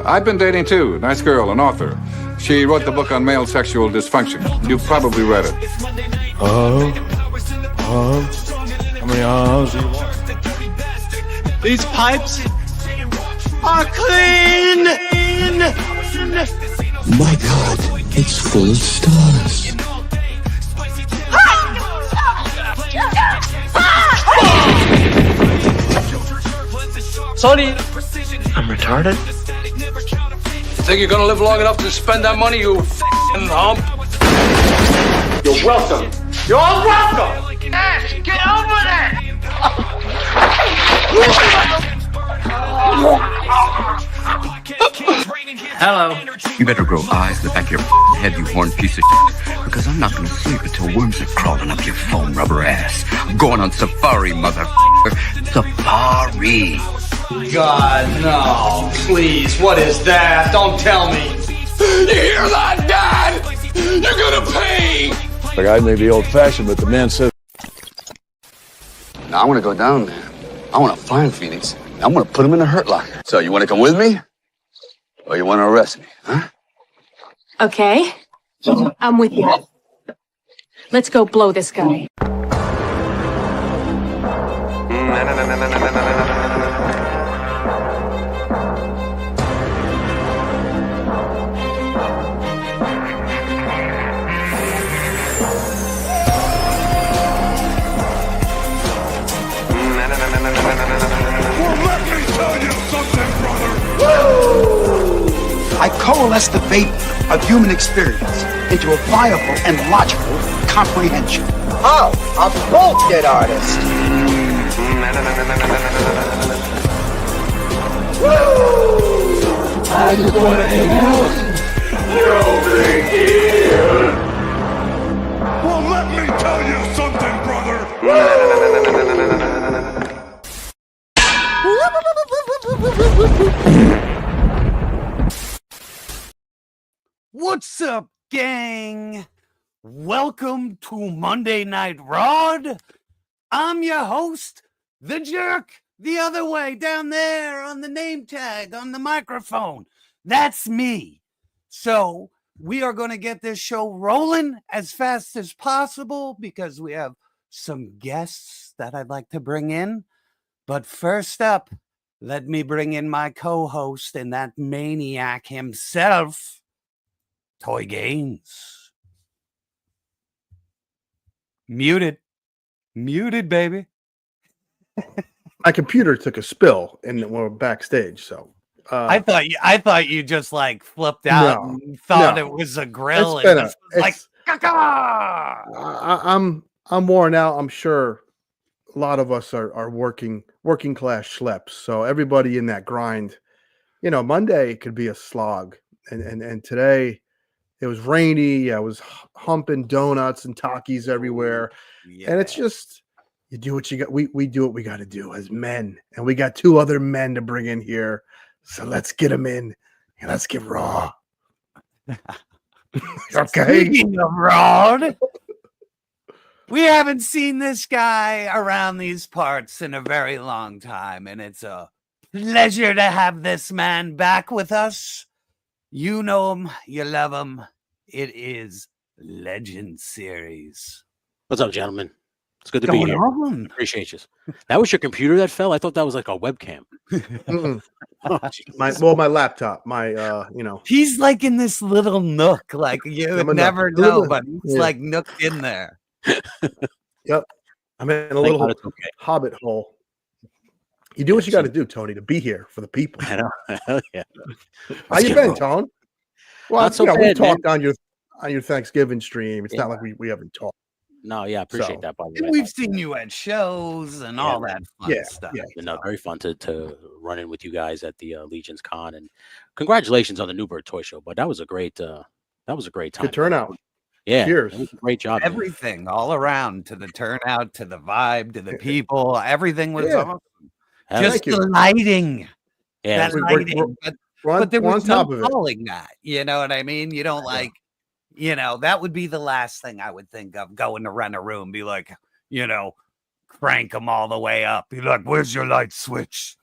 I've been dating too. Nice girl, an author. She wrote the book on male sexual dysfunction. You've probably read it. How many do you want? These pipes are clean! My God, it's full of stars. Sonny, I'm retarded? think you're gonna live long enough to spend that money, you f***ing hump? You're welcome. You're welcome! Ash, get over there! Hello. You better grow eyes in the back of your head, you horned piece of shit, because I'm not gonna sleep until worms are crawling up your foam rubber ass. I'm going on safari, motherfucker. Safari. God, no. Please, what is that? Don't tell me. You hear that, Dad? You're gonna pay! Like, I may be old-fashioned, but the man said... Now I want to go down there. I want to find Phoenix. I'm going to put him in a hurt locker. So you want to come with me? Or you want to arrest me, huh? Okay. I'm with you. Let's go blow this guy. I coalesce the fate of human experience into a viable and logical comprehension. Oh, a bullshit artist. I just want to hang out. No big deal. Well, let me tell you something, brother. What's up, gang? Welcome to Monday Night RAWED. I'm your host, the jerk, the other way down there on the name tag on the microphone. That's me. So we are going to get this show rolling as fast as possible because we have some guests that I'd like to bring in. But first up, let me bring in my co-host and that maniac himself, Toy Gaines. Muted, baby. My computer took a spill and we're backstage, so I thought you just like flipped out and thought it was a grill. I'm worn out. I'm sure a lot of us are working class schleps. So everybody in that grind, Monday could be a slog, and today it was rainy. I was humping donuts and Takis everywhere, and it's just. You do what you got. We do what we got to do as men, and we got two other men to bring in here. So let's get them in, and let's get raw. Okay. Speaking of RAWED, we haven't seen this guy around these parts in a very long time, and it's a pleasure to have this man back with us. You know him, you love him. It is Legend Series. What's up, gentlemen? It's good to be here. Appreciate you. That was your computer that fell? I thought that was like a webcam. My laptop. He's like in this little nook, like you would never know, but he's like nooked in there. Yep. I'm in a little hobbit hole. You do what you got to do, Tony, to be here for the people. I know. Hell yeah. How you been, Tone? Well, not so bad, we talked on your Thanksgiving stream. It's not like we haven't talked. No, yeah, I appreciate that. By the way, we've seen you at shows and all that fun stuff. Yeah, very fun to run in with you guys at the Legion's Con, and congratulations on the Newburgh Toy Show. But that was a great time. Good turnout. Yeah, cheers. It was a great job. Everything all around, to the turnout, to the vibe, to the people. Everything was awesome. Just the lighting. Yeah, but there was no calling that. You know what I mean? You don't that would be the last thing I would think of, going to rent a room, be like, crank them all the way up. Be like, where's your light switch?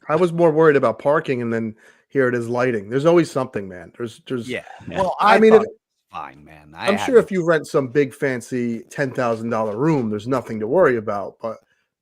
I was more worried about parking, and then here it is lighting. There's always something, man. There's Yeah. Yeah. Well, I I mean, thought it- it was fine, man. I'm sure if you rent some big fancy $10,000 room, there's nothing to worry about. But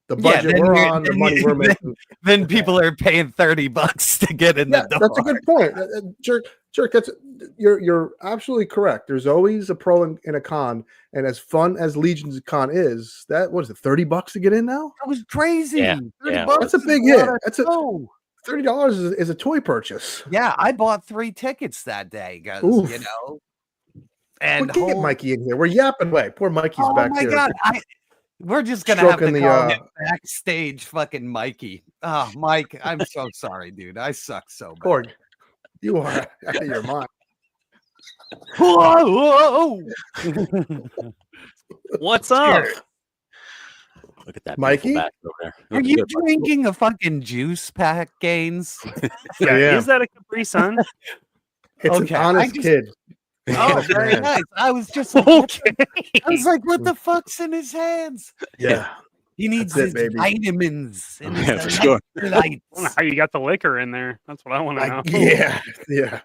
the budget we're on, the money we're making, then people are paying $30 to get in the door. that's a good point. Jerk. That's you're absolutely correct. There's always a pro and a con, and as fun as Legion's Con is, that what is it, $30 to get in now? That was crazy. Yeah, $30 That's a is big lot hit. of That's a dough. $30 is a toy purchase. Yeah, I bought 3 tickets that day, guys. Oof. You know, And and get Mikey in here. We're yapping away. Poor Mikey's oh back my there. god, we're just gonna have to Stroking the, call him backstage, fucking Mikey. Oh, Mike, I'm so sorry, dude. I suck so bad. Poor, you are out of your mind. Whoa, What's up? Look at that, Mikey? back over there. Are Looking you good, Mikey. drinking a fucking juice pack, Gaines? Yeah, is that a Capri Sun? It's Okay, an I honest just- kid. Oh, very Man. nice. I was just like, Okay. I was like, what the fuck's in his hands? Yeah. He needs That's his it, baby. vitamins and Yeah, his for sure. I don't know electrolytes. how you got the liquor in there. That's what I want to know. Yeah.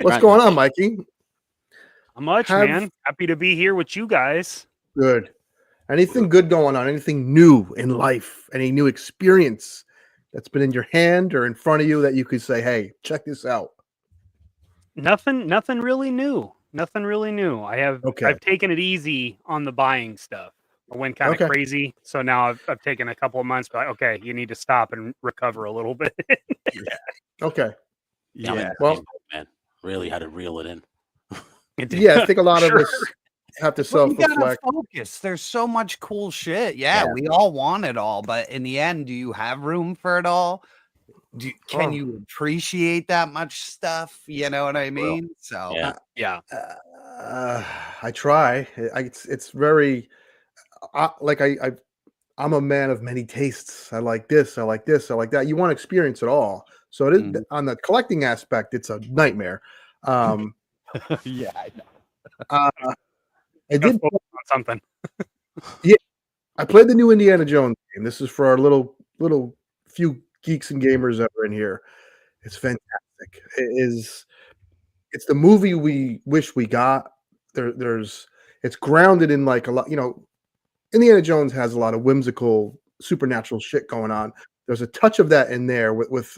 What's Right. going on, Mikey? How much, Have- man? Happy to be here with you guys. Good. Anything good going on? Anything new in life? Any new experience that's been in your hand or in front of you that you could say, hey, check this out? Nothing really new. Nothing really new. Okay. I've taken it easy on the buying stuff. I went kind of Okay. crazy. So now I've taken a couple of months, but okay, you need to stop and recover a little bit. Okay. Yeah, I'm in the Well- same boat, man. Really had to reel it in. Yeah, I think a lot Sure. of us have to Well, you gotta self-reflect. focus. There's so much cool shit. Yeah, we all want it all, but in the end, do you have room for it all? Can you appreciate that much stuff? You know what I mean? So Yeah. Yeah. I try. It's very I'm a man of many tastes. I like this. I like this. I like that. You want to experience it all. So it is on the collecting aspect. It's a nightmare. yeah, I know. I did. Focus on something. I played the new Indiana Jones game. This is for our little few geeks and gamers that are in here. It's fantastic. It's the movie we wish we got. It's grounded in like a lot, Indiana Jones has a lot of whimsical supernatural shit going on. There's a touch of that in there with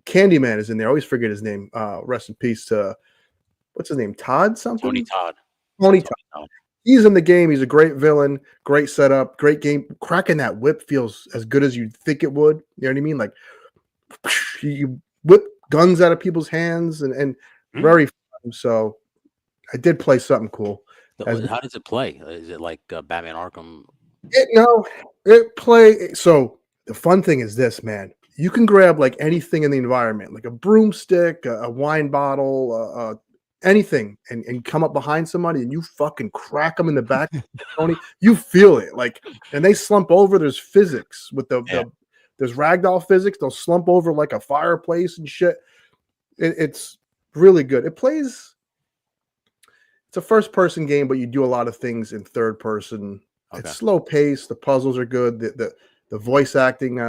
Candyman is in there. I always forget his name. Rest in peace to what's his name? Todd something? Tony Todd. Tony Todd. He's in the game. He's a great villain, great setup, great game. Cracking that whip feels as good as you'd think it would. You know what I mean? Like you whip guns out of people's hands and very fun. So I did play something cool. How does it play? Is it like Batman Arkham? So the fun thing is this, man. You can grab like anything in the environment, like a broomstick, a wine bottle, anything, and come up behind somebody and you fucking crack them in the back, Tony. You feel it, like, and they slump over. There's physics with there's ragdoll physics. They'll slump over like a fireplace and shit. It's really good. It's a first-person game, but you do a lot of things in third person. Okay. It's slow paced. The puzzles are good. The voice acting.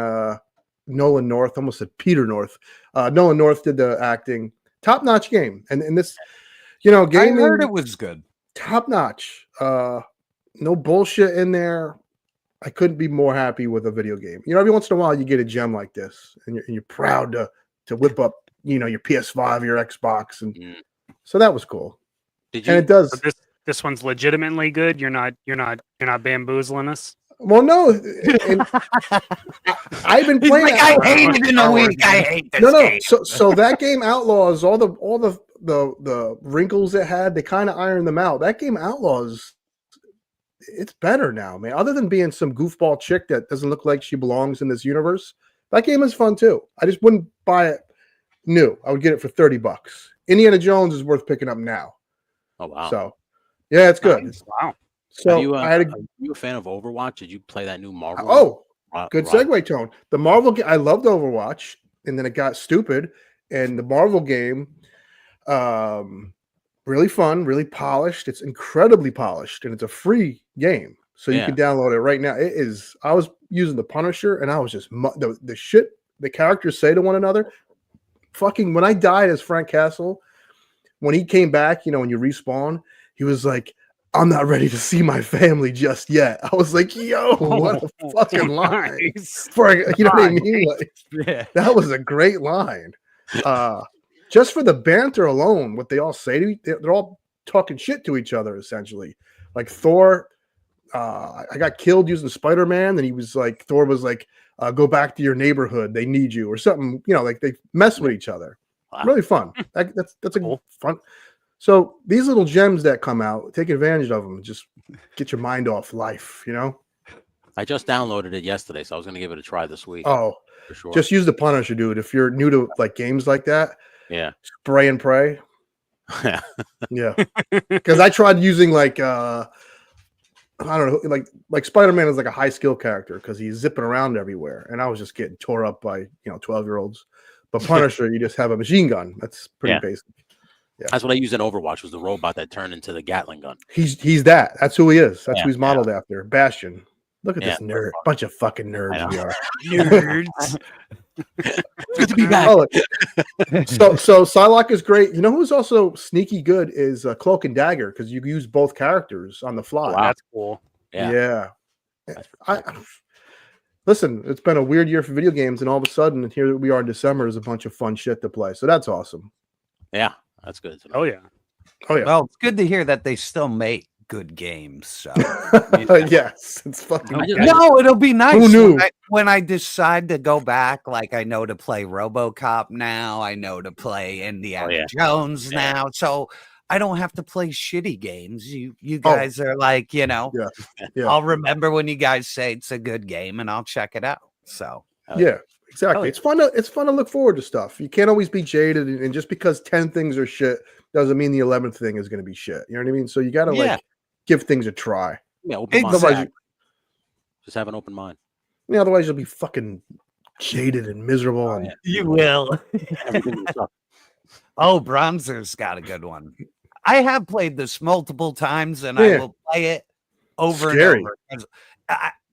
Nolan North, almost said Peter North. Nolan North did the acting. Top-notch game, and this, gaming. I heard it was good. Top-notch. No bullshit in there. I couldn't be more happy with a video game. Every once in a while you get a gem like this, and you're proud to whip up, your PS5, your Xbox, and so that was cool. Did you? And it does. So this one's legitimately good. You're not bamboozling us. Well, no, I've been He's playing. like, I hate it in a week. I hate this No. game. So that game Outlaws all the wrinkles it had. They kind of ironed them out. That game Outlaws, it's better now, man. Other than being some goofball chick that doesn't look like she belongs in this universe, that game is fun too. I just wouldn't buy it new. I would get it for $30. Indiana Jones is worth picking up now. Oh wow! So yeah, it's good. Nice. Wow. So are you a fan of Overwatch? Did you play that new Marvel? Good segue, Tone. The Marvel game, I loved Overwatch, and then it got stupid. And the Marvel game, really fun, really polished. It's incredibly polished, and it's a free game, so you can download it right now. It is. I was using the Punisher, and I was just the shit the characters say to one another. fucking when I died as Frank Castle, when he came back, you know, when you respawn, he was like, "I'm not ready to see my family just yet." I was like, "Yo, what a fucking line!" For you know what I mean? Like, that was a great line. Just for the banter alone, what they all say to they're all talking shit to each other essentially. Like Thor, I got killed using Spider-Man, and he was like, Thor was like, "Go back to your neighborhood. They need you," or something. You know, like they mess with each other. Wow. Really fun. That's a cool. Fun. So these little gems that come out, take advantage of them. Just get your mind off life. You know. I just downloaded it yesterday, so I was going to give it a try this week. Oh, for sure. Just use the Punisher, dude. If you're new to like games like that, yeah, spray and pray. Yeah, because I tried using like I don't know, like Spider-Man is like a high skill character because he's zipping around everywhere, and I was just getting tore up by 12-year-olds. But Punisher, you just have a machine gun. That's pretty basic. Yeah, that's what I used in Overwatch. Was the robot that turned into the Gatling gun? He's that. That's who he is. That's who he's modeled after. Bastion. Look at this nerd. Bunch of fucking nerds we are. Nerds. Good to be back. So Psylocke is great. You know who's also sneaky good is Cloak and Dagger because you can use both characters on the fly. Wow, that's cool. Yeah. Listen, it's been a weird year for video games, and all of a sudden, here we are in December. There's a bunch of fun shit to play. So that's awesome. Yeah, that's good. Oh yeah. Well, it's good to hear that they still make good games. So yes, it's fucking. No, it'll be nice. Who knew? When I decide to go back, like I know to play RoboCop now. I know to play Indiana Jones now. So I don't have to play shitty games. You guys are like, I'll remember when you guys say it's a good game and I'll check it out. So yeah, exactly. It's fun to look forward to stuff. You can't always be jaded, and just because 10 things are shit doesn't mean the 11th thing is going to be shit. You know what I mean? So you got to like give things a try. Yeah, open mind. Just have an open mind. Yeah, otherwise you'll be fucking jaded and miserable. And you will. Oh, Bronzer's got a good one. I have played this multiple times, and I will play it over and over.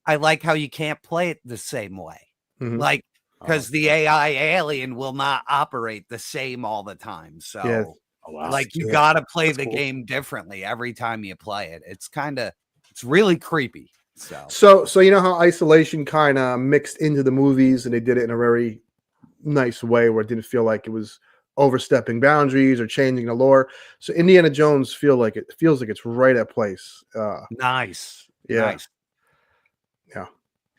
I like how you can't play it the same way. Mm-hmm. Like, because the AI alien will not operate the same all the time. So, like, you got to play the game differently every time you play it. It's really creepy. So you know how Isolation kind of mixed into the movies, and they did it in a very nice way where it didn't feel like it was overstepping boundaries or changing the lore. So Indiana Jones feels like it's right at place. Nice. Yeah. Nice. Yeah.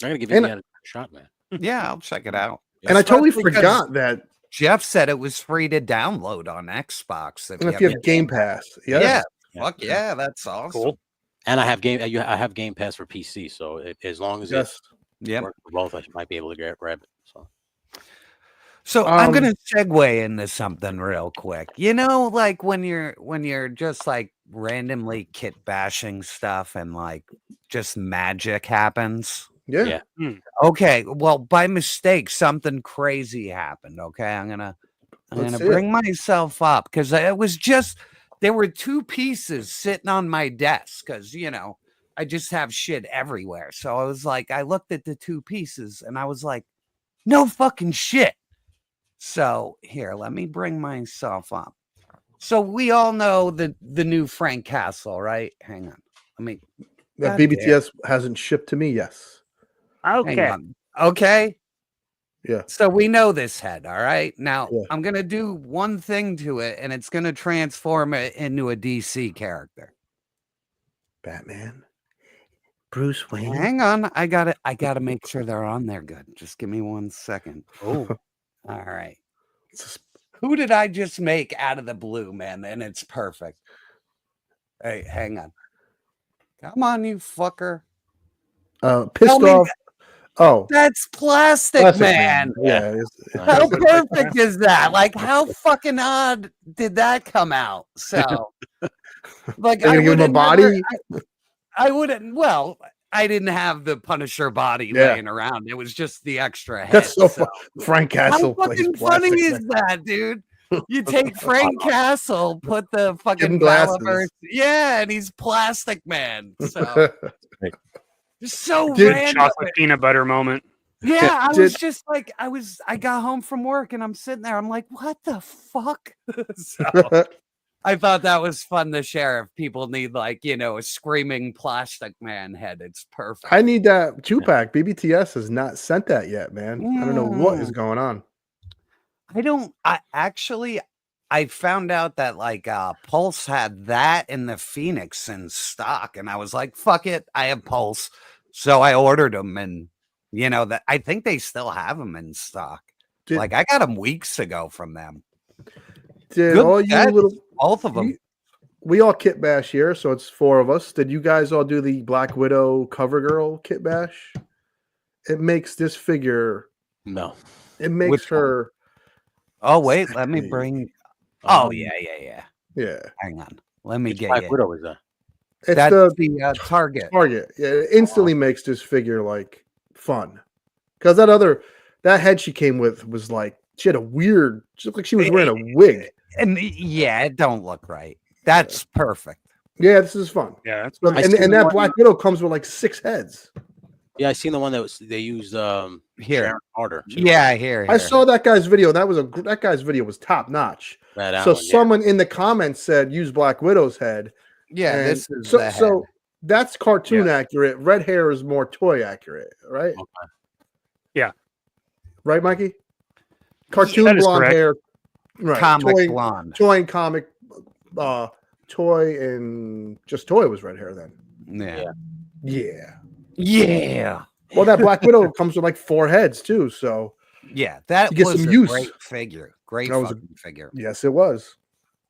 I'm gonna give Indiana a shot, man. Yeah, I'll check it out. And I totally forgot that Jeff said it was free to download on Xbox. If you have Game Pass. Yeah. Fuck yeah, that's awesome. Cool. And I have Game Pass for PC, so as long as it's works for both, I might be able to grab it. So I'm gonna segue into something real quick. Like when you're just like randomly kit bashing stuff and like just magic happens. Yeah. Okay. Well, by mistake, something crazy happened. Okay, I'm gonna bring myself up because it was just there were two pieces sitting on my desk because I just have shit everywhere. So I was like, I looked at the two pieces and I was like, no fucking shit. So here, let me bring myself up. So we all know the new Frank Castle, right? Hang on. That BBTS hasn't shipped to me. Yes. Okay. Okay. Yeah. So we know this head. All right. Now I'm going to do one thing to it and it's going to transform it into a DC character. Batman. Bruce Wayne. Hang on. I got to make sure they're on there good. Just give me 1 second. Oh. All right. Who did I just make out of the blue, man? And it's perfect. Hey, hang on. Come on, you fucker. Pissed off. Oh, that's plastic man. Yeah. How perfect is that? Like, how fucking odd did that come out? So, like, I give him a body. I wouldn't. Well, I didn't have the Punisher body laying around. It was just the extra head. That's so fun. Frank Castle. How fucking funny is that, dude? You take Frank Castle, put the fucking glasses. Yeah, and he's Plastic Man. So just so random. Chocolate peanut butter moment. Yeah, I was just like, I got home from work and I'm sitting there. I'm like, what the fuck? So I thought that was fun to share. If people need like, a screaming plastic man head, it's perfect. I need that 2-pack. BBTS has not sent that yet, man. I don't know what is going on. I found out that like Pulse had that in the Phoenix in stock, and I was like, fuck it, I have Pulse. So I ordered them, and that I think they still have them in stock. Like I got them weeks ago from them. Did all you both of them? We all kit bash here, so it's 4 of us. Did you guys all do the Black Widow cover girl kit bash? It makes this figure. No. It makes her. Oh wait, let me bring. Oh yeah. Yeah. Hang on, let me get Black it. Widow is that? It's That's the Target. Target. Yeah, it instantly makes this figure like fun. Because that head she came with was like she had a weird. She looked like she was wearing a wig. And yeah, it don't look right. That's perfect. Yeah, this is fun. Yeah, that's and that Black Widow comes with like 6 heads. Yeah, I seen the one that they used here. Sharon Carter. Yeah, here. I saw that guy's video. That guy's video was top notch. So someone in the comments said use Black Widow's head. Yeah, and this is so that's cartoon accurate. Red hair is more toy accurate, right? Okay. Yeah. Right, Mikey? Cartoon blonde correct. hair. Right. Comic blonde. Toy and comic toy and just toy was red hair then. Yeah. Well, that Black Widow comes with like 4 heads too, so yeah, that you get was some a use. great figure. Great That was fucking figure. Yes, it was.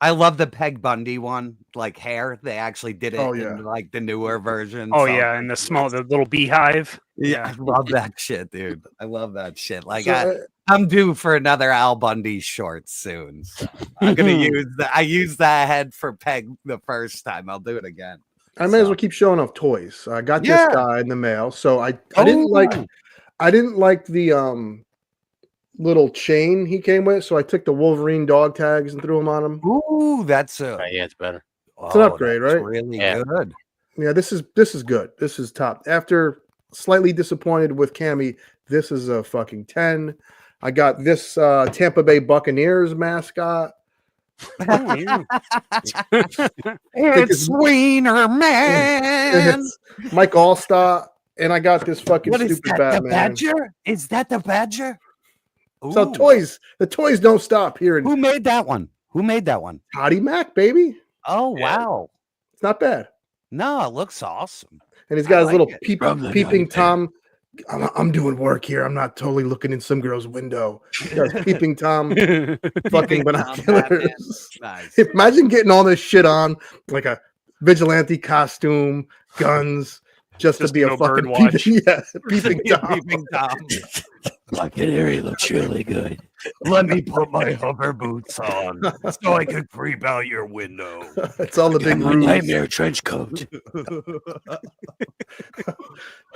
I love the Peg Bundy one, like hair. They actually did it in like the newer version. Oh yeah, and the little beehive. Yeah, I love that shit, dude. I love that shit. Like So, I'm due for another Al Bundy short soon. So I'm gonna use that. I used that head for Peg the first time. I'll do it again. I may as well keep showing off toys. I got this guy in the mail, so I didn't like the little chain he came with, so I took the Wolverine dog tags and threw them on him. Ooh, that's yeah, it's better. It's an upgrade, right? Really good. Yeah, this is good. This is top. After slightly disappointed with Cammy, this is a fucking 10. I got this Tampa Bay Buccaneers mascot. It's Wiener Man. It's Mike Allstott, and I got this fucking What is stupid that? Batman. The Badger? Is that the Badger? So Ooh. the toys don't stop here. Who made that one? Toddy Mac, baby. Oh wow, it's not bad. No, it looks awesome. And he's got his little it. peeping Tom. I'm doing work here. I'm not totally looking in some girl's window. He got his peeping Tom fucking binoculars. Nice. Imagine getting all this shit on, like a vigilante costume, guns, just to be a fucking peeping Tom. Peeping Tom. Buccaneer looks really good. Let me put my hover boots on so I can creep out your window. It's all the big My ruse. nightmare trench coat.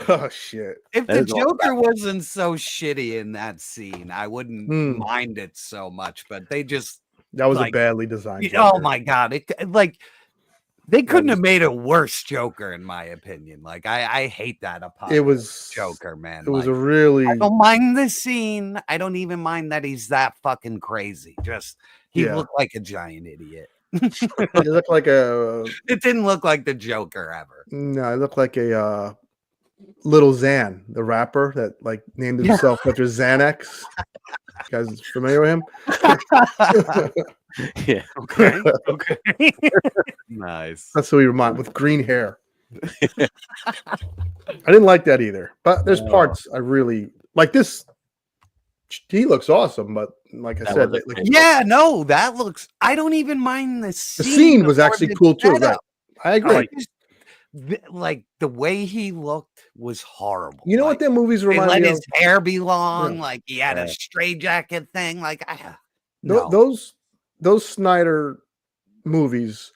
Oh shit! If the Joker wasn't so shitty in that scene, I wouldn't mind it so much. But they just that was like, a badly designed. Oh my god! It like they couldn't have made a worse Joker, in my opinion. Like I hate that It was Joker, man. It was like, a really. I don't mind the scene. I don't even mind that he's that fucking crazy. Just he looked like a giant idiot. It looked like a. It didn't look like the Joker ever. No, it looked like a Little Xan, the rapper that like named himself after Xanax. You guys familiar with him? Yeah. Okay. Nice. That's who he reminded with green hair. I didn't like that either. But there's parts I really like. This he looks awesome, but like I said, yeah, no, that looks. I don't even mind the scene. The scene was actually cool too. Right? I agree. Like the way he looked was horrible. You know what that movies remind me of? Let his hair be long, like he had a straight jacket thing. Like those Snyder movies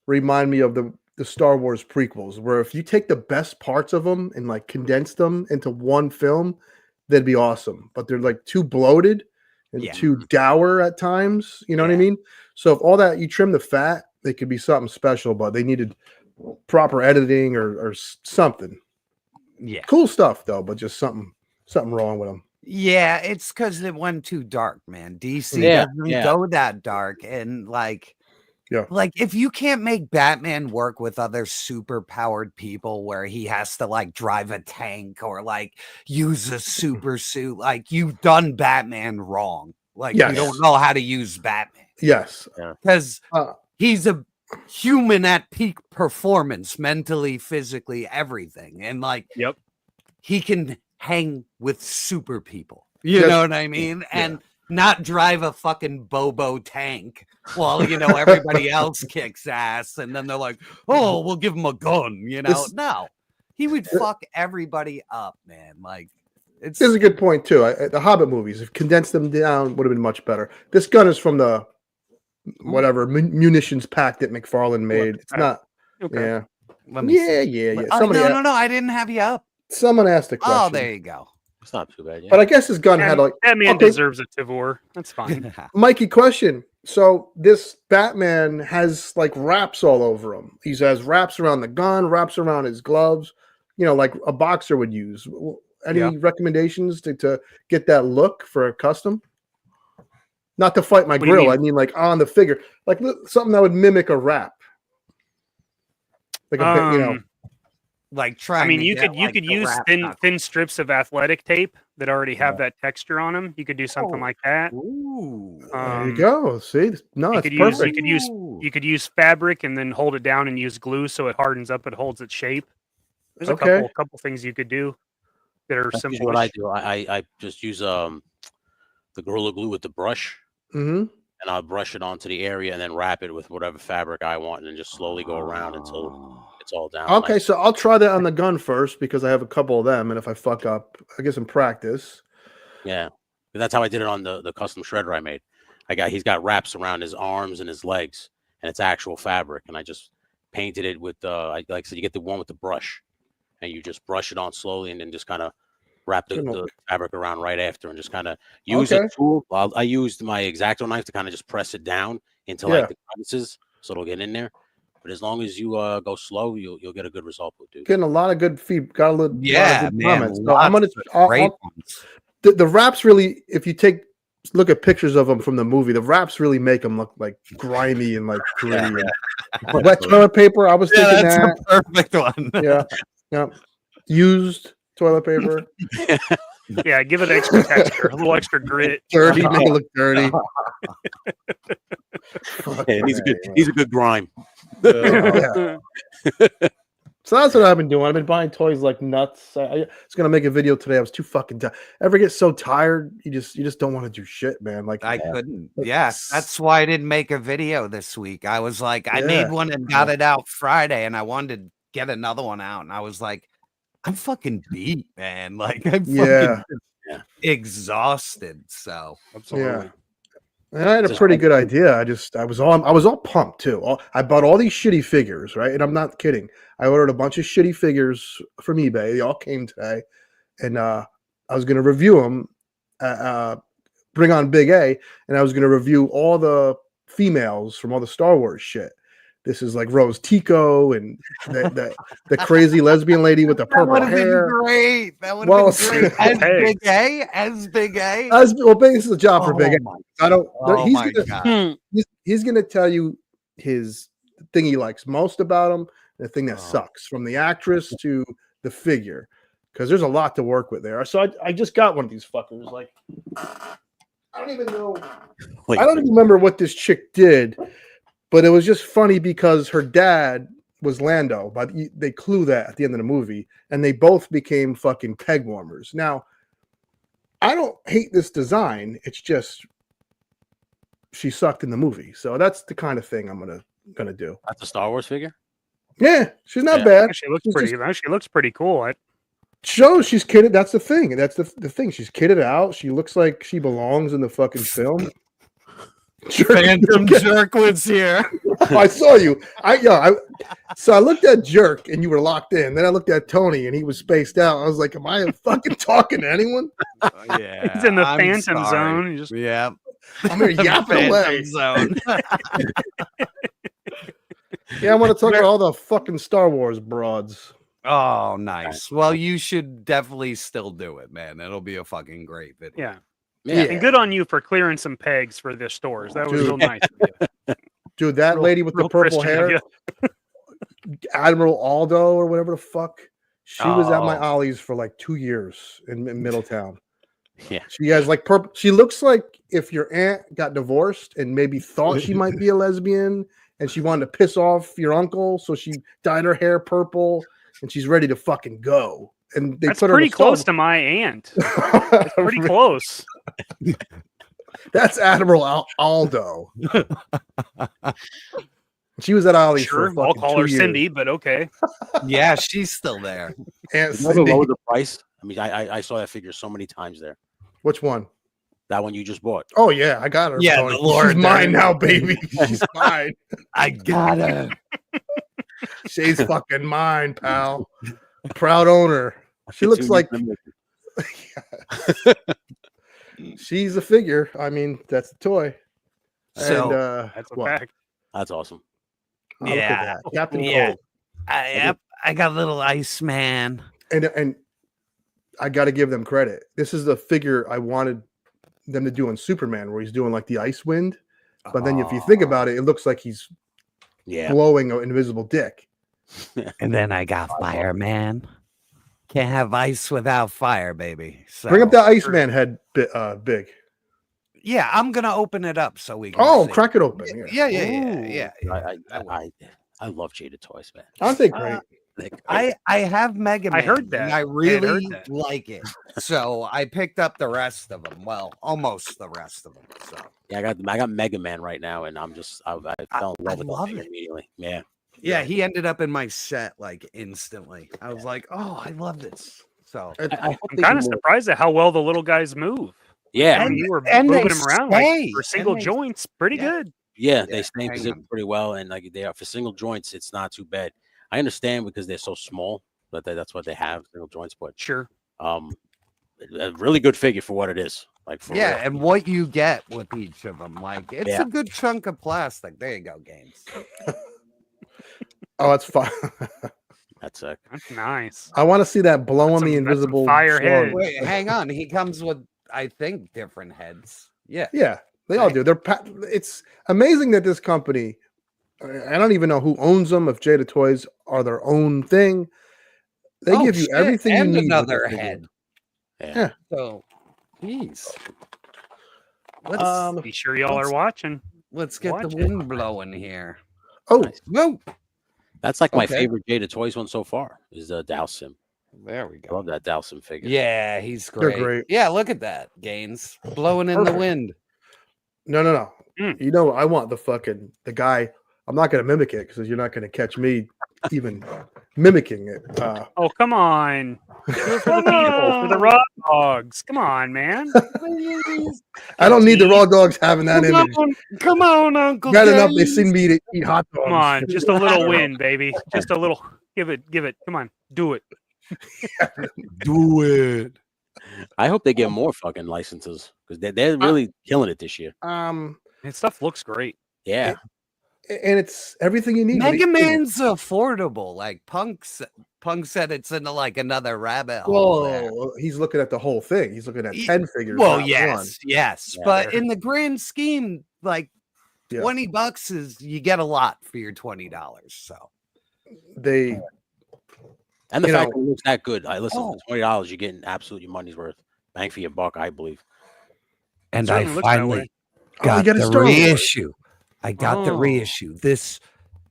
remind me of the Star Wars prequels, where if you take the best parts of them and like condense them into one film, that'd be awesome. But they're like too bloated and too dour at times. You know what I mean? So if all that you trim the fat, they could be something special. But they needed proper editing or something. Yeah, cool stuff though, but just something something wrong with them. Yeah, it's because it went too dark, man. DC doesn't go that dark, and like if you can't make Batman work with other super powered people, where he has to like drive a tank or like use a super suit, like you've done Batman wrong. Like you don't know how to use Batman. Yes, because he's a human at peak performance, mentally, physically, everything, and like he can hang with super people. You know what I mean? And not drive a fucking Bobo tank while everybody else kicks ass, and then they're like, "Oh, we'll give him a gun." No, he would fuck everybody up, man. Like, this is a good point too. The Hobbit movies, if condensed them down, would have been much better. This gun is from the whatever munitions pack that Mcfarlane made. It's not. Okay. Yeah. No, I didn't have you up. Someone asked a question. Oh, there you go. It's not too bad. Yeah. But I guess his gun had like that man deserves a Tivor. That's fine. Mikey, question. So this Batman has like wraps all over him. He has wraps around the gun, wraps around his gloves, like a boxer would use. Any recommendations to get that look for a custom? Not to fight my grill. I mean, like on the figure, like something that would mimic a wrap. Like like trying. I mean, you could use thin strips of athletic tape that already have that texture on them. You could do something like that. Ooh, there you go. See, no, it's perfect. You could use fabric and then hold it down and use glue so it hardens up. It holds its shape. There's a couple things you could do that are simple. What I do, I just use the Gorilla Glue with the brush, and I'll brush it onto the area and then wrap it with whatever fabric I want, and then just slowly go around until it's all down. Okay, so I'll try that on the gun first because I have a couple of them, and if I fuck up, I get some practice. Yeah, that's how I did it on the custom shredder I made. He's got wraps around his arms and his legs, and it's actual fabric, and I just painted it with like I said, you get the one with the brush, and you just brush it on slowly, and then just kind of wrap the fabric around right after, and just kind of use a tool. I used my X-Acto knife to kind of just press it down into like the crevices, so it'll get in there. But as long as you go slow, you'll get a good result, dude. Getting a lot of good feedback. Got a lot of good comments. So I'm gonna the wraps really. If you look at pictures of them from the movie, the wraps really make them look like grimy and like gritty. Wet toilet paper. I was thinking that's that a perfect one. Yeah. Used toilet paper. Yeah, give it extra texture, a little extra grit. Dirty, make it look dirty. He's a good grime. So that's what I've been doing. I've been buying toys like nuts. I was gonna make a video today. I was too fucking tired. Ever get so tired? You just don't want to do shit, man. Like I couldn't. Yeah, that's why I didn't make a video this week. I was like, I made one and got it out Friday, and I wanted to get another one out, and I was like, I'm fucking beat, man. Like I'm fucking exhausted. So absolutely. And I had a pretty good idea. I was all pumped too. I bought all these shitty figures, right? And I'm not kidding. I ordered a bunch of shitty figures from eBay. They all came today, and I was going to review them. Bring on Big A, and I was going to review all the females from all the Star Wars shit. This is like Rose Tico and the crazy lesbian lady with the purple hair. Great. That would have been great. As Big A. This is a job for Big A. I don't. He's going to tell you the thing he likes most about him, and the thing that sucks, from the actress to the figure, because there's a lot to work with there. So I just got one of these fuckers. Like, I don't even know. I don't even remember what this chick did. But it was just funny because her dad was Lando, but they clue that at the end of the movie, and they both became fucking peg warmers. Now, I don't hate this design. It's just she sucked in the movie, so that's the kind of thing I'm gonna do. That's a Star Wars figure. Yeah, she's not bad. She looks pretty cool. Shows she's kidded. That's the thing. That's the thing. She's kidded out. She looks like she belongs in the fucking film. Phantom Jerk was here. I saw you. So I looked at Jerk and you were locked in. Then I looked at Tony and he was spaced out. I was like, am I fucking talking to anyone? Yeah. He's in the Phantom zone. I'm here yapping away. Zone. Yeah, I want to talk about all the fucking Star Wars broads. Oh, nice. Well, you should definitely still do it, man. It'll be a fucking great video. Yeah. And good on you for clearing some pegs for the stores. That was real nice of you. Dude, that lady with the purple Christian of hair, you. Admiral Aldo or whatever the fuck, she was at my Oh. Ollie's for like 2 years in Middletown. Yeah. She has like purple. She looks like if your aunt got divorced and maybe thought she might be a lesbian and she wanted to piss off your uncle, so she dyed her hair purple and she's ready to fucking go. And they That's put her pretty in the close stove. to my aunt. That's pretty close. That's Admiral Aldo. She was at Ollie's Sure, for I'll fucking call 2 her years. Cindy, but okay. Yeah, she's still there. Aunt You never Cindy. lowered the price. I mean, I saw that figure so many times there. Which one? That one you just bought. Oh yeah, I got her. Yeah, Tony. the Lord She's mine there. now, baby. She's mine. I got her. She's fucking mine, pal. Proud owner. She looks like she's a figure. I mean, that's a toy. So, and That's a what? fact. That's awesome. Oh, look at that. Captain Yeah. Cold. I got a little Iceman. And I got to give them credit. This is the figure I wanted them to do in Superman, where he's doing like the ice wind. But then if you think about it, it looks like he's blowing an invisible dick. And then I got Fireman. Can't have ice without fire, baby. So, Bring up that Iceman head big. Yeah, I'm gonna open it up so we can. Oh, see. crack it open. Yeah. I love Jada toys, man. Aren't they great? I have Mega Man. I heard that. And I I had really heard that. like it. So I picked up the rest of them. Well, almost the rest of them. So Yeah, I got Mega Man right now, and I fell in love with love him it. immediately. Yeah. yeah, he ended up in my set like instantly. I was like, oh, I love this. So I hope I'm they kind of do more. surprised at how well the little guys move. Yeah, I mean, you were and moving they them around stay, like for and single they- joints, pretty Yeah. good. yeah, they Yeah, stay in hang position on. pretty well, and like they are for single joints, it's not too bad. I understand because they're so small, but that's what they have single joints. But Sure. a really good figure for what it is. Like for yeah, real. and what you get with each of them, like it's Yeah. a good chunk of plastic. There you go, Games. Oh, that's fine. That's sick. That's nice. I want to see that blowing the That's some invisible fire slug. head. Wait, hang on. He comes with, I think, different heads. Yeah. Yeah, they all do. It's amazing that this company, I don't even know who owns them, if Jada Toys are their own thing. They Oh, give you shit, everything you and need. with another this figure. head. Yeah. So, jeez. Be sure y'all are watching. Let's get the watch it. wind blowing here. Oh, Whoa. That's like my Okay. favorite Jada Toys one so far is Dowsim. There we I go. love that Dowsim figure. Yeah, he's They're great. great. Yeah, look at that. Gaines blowing in the Perfect. wind. no. Mm. You know, I want the guy. I'm not going to mimic it because you're not going to catch me even mimicking it. Oh, come on. Do it for the people, for the raw dogs. Come on, man. I don't need the raw dogs having that image. Come on, Uncle. Bad enough they Gaines. seen me to eat hot dogs. Come on. Just a little win, baby. Just a little. Give it. Come on. Do it. Do it. I hope they get more fucking licenses because they're really killing it this year. And And stuff looks great. Yeah. it's everything you need. Mega Man's affordable. Like Punk said it's into like another rabbit hole. there. Well, he's looking at the whole thing. He's looking at 10 figures. Well, not yes, one. yes. Yeah, But they're- in the grand scheme, like Yeah. $20 is you get a lot for your $20. So They And the You fact know- that it looks that good. I listen, Oh. for $20, you're getting absolutely your money's worth. Bang for your buck, I believe. and Certainly I looks that finally way. you got got a the Star Wars. reissue. I got the Oh. reissue. This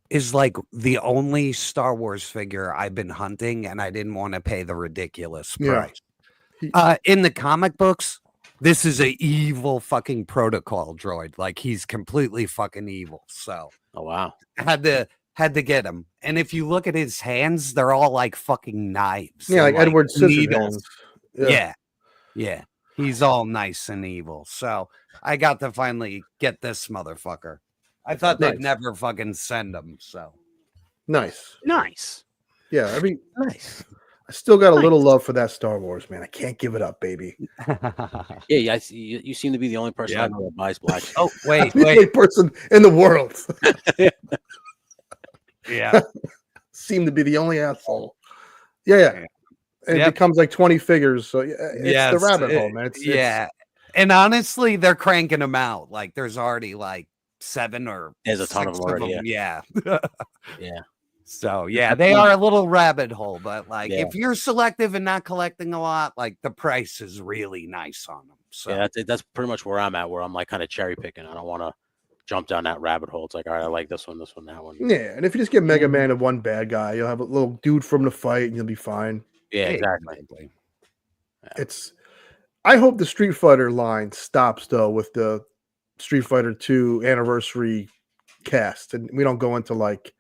is like the only Star Wars figure I've been hunting, and I didn't want to pay the ridiculous Yeah. price. He- In the comic books, this is a evil fucking protocol droid. Like he's completely fucking evil. So Oh, wow. had to get him. And if you look at his hands, they're all like fucking knives. yeah, and, like Edward needles. Scissorhands. Yeah. He's all nice and evil. So I got to finally get this motherfucker. I thought they'd Nice. never fucking send him. So Nice. Nice. Yeah, Nice. I still got a little love for that Star Wars, man. I can't give it up, baby. Yeah, you seem to be the only person I Yeah. know that buys black. Oh, wait, I'm the only person in the world. Yeah. Seem to be the only asshole. Yeah. It becomes like 20 figures. So it's the rabbit hole, man. It's and honestly, they're cranking them out. Like there's already like 7 or there's a ton of them already. Yeah. Yeah. So yeah, they are a little rabbit hole, but like if you're selective and not collecting a lot, like the price is really nice on them. So yeah, that's pretty much where I'm at, where I'm like kind of cherry picking. I don't want to jump down that rabbit hole. It's like, all right, I like this one, that one. Yeah, and if you just get Mega Man and one bad guy, you'll have a little dude from the fight and you'll be fine. Yeah, exactly. I hope the Street Fighter line stops though with the Street Fighter 2 anniversary cast, and we don't go into like,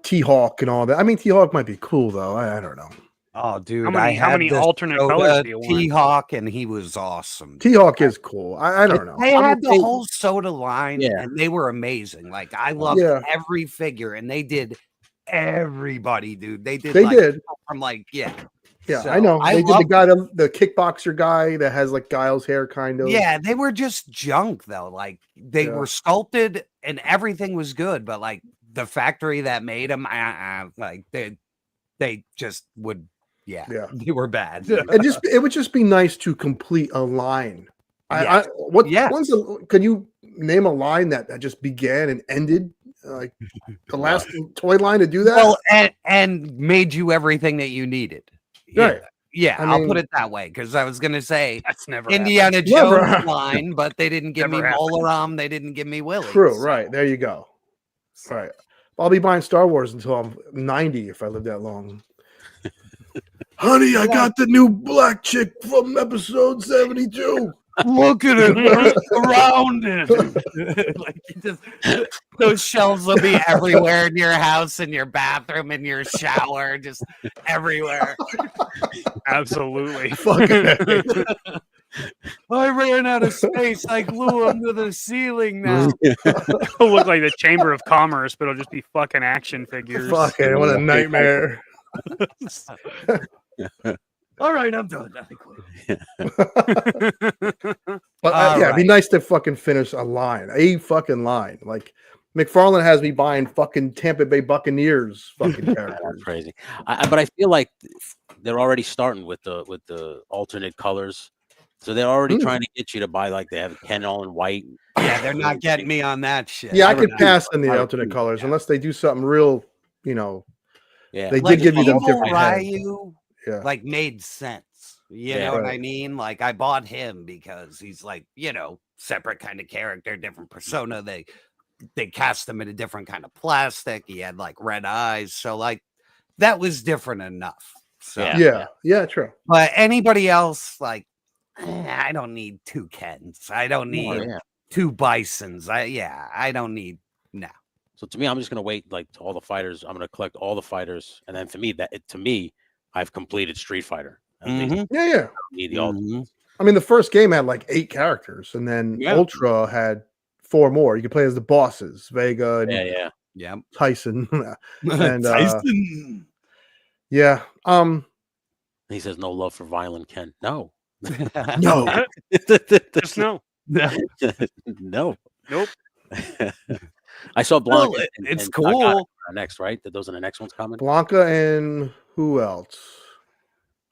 T-Hawk and all that. I mean, T-Hawk might be cool though. I don't know. Oh, dude, how many alternate colors do you want? T-Hawk, and he was awesome. T-Hawk is cool. I don't know. They had the whole soda line, and they were amazing. Like I loved every figure, and they did everybody, dude. They did. From like Yeah, so, I know. They did the guy, the kickboxer guy that has like Guile's hair, kind of. Yeah, they were just junk though. Like they were sculpted, and everything was good, but like the factory that made them, like they just would. Yeah, they were bad. It would just be nice to complete a line. Can you name a line that just began and ended like the last toy line to do that? Well, and made you everything that you needed. Right. Yeah, I'll put it that way, because I was gonna say that's never Indiana Jones line, but they didn't give me Bolaram, they didn't give me Willie. True, right. There you go. All right. I'll be buying Star Wars until I'm 90 if I live that long. Honey, I got the new black chick from episode 72. Look at it around it. Like those shelves will be everywhere in your house, in your bathroom, in your shower, just everywhere. Absolutely. I ran out of space. I glue them to the ceiling now. It'll look like the Chamber of Commerce, but it'll just be fucking action figures. Fucking what a nightmare. All right, I'm done. But it'd be nice to fucking finish a fucking line. Like McFarlane has me buying fucking Tampa Bay Buccaneers fucking characters. That's crazy. But I feel like they're already starting with the alternate colors. So they're already trying to get you to buy, like they have Ken all in white. Yeah, they're not getting me on that shit. Yeah, I could pass on the alternate colors unless they do something real, Yeah, they did give you them different Ryu, like made sense. You know what I mean? Like I bought him because he's like, separate kind of character, different persona. They cast him in a different kind of plastic. He had like red eyes. So like that was different enough. So yeah, true. But anybody else, like, I don't need 2 Kens. I don't need 2 Bisons. I don't need So to me, I'm just gonna wait like all the fighters. I'm gonna collect all the fighters, and then for me, I've completed Street Fighter. Yeah. Need the alternates. I mean, the first game had like 8 characters, and then Ultra had 4 more. You could play as the bosses, Vega and Tyson. And Tyson. He says no love for violent Ken. No. No. Just no. No. Nope. I saw Blanca. Well, it's cool. Next, right? Those are the next ones coming. Blanca and who else?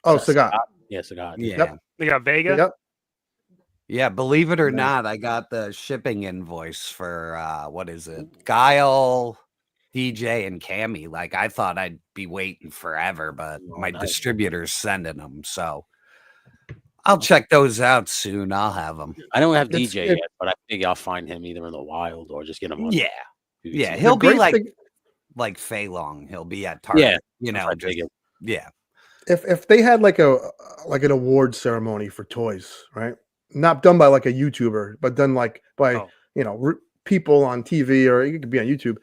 Oh, Sagat. Yeah, Sagat. Yeah. They got Vega. Yep. Yeah, believe it or not, I got the shipping invoice for what is it? Guile, DJ, and Cammy. Like I thought I'd be waiting forever, but my distributor's sending them. So I'll check those out soon. I'll have them. I don't have DJ yet, but I think I'll find him either in the wild or just get him on. Yeah. BBC. Yeah, he'll be like Fei Long. He'll be at Target. Yeah. If they had like an award ceremony for toys, right? Not done by like a YouTuber, but done like by people on TV, or it could be on YouTube.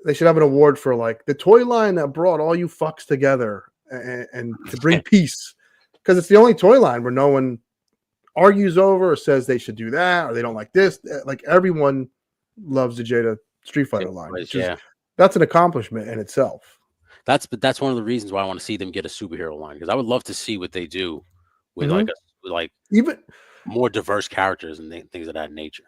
They should have an award for like the toy line that brought all you fucks together and to bring peace, because it's the only toy line where no one argues over or says they should do that or they don't like this. Like everyone loves the Jada Street Fighter line. That's an accomplishment in itself. That's one of the reasons why I want to see them get a superhero line, because I would love to see what they do with even more diverse characters and things of that nature.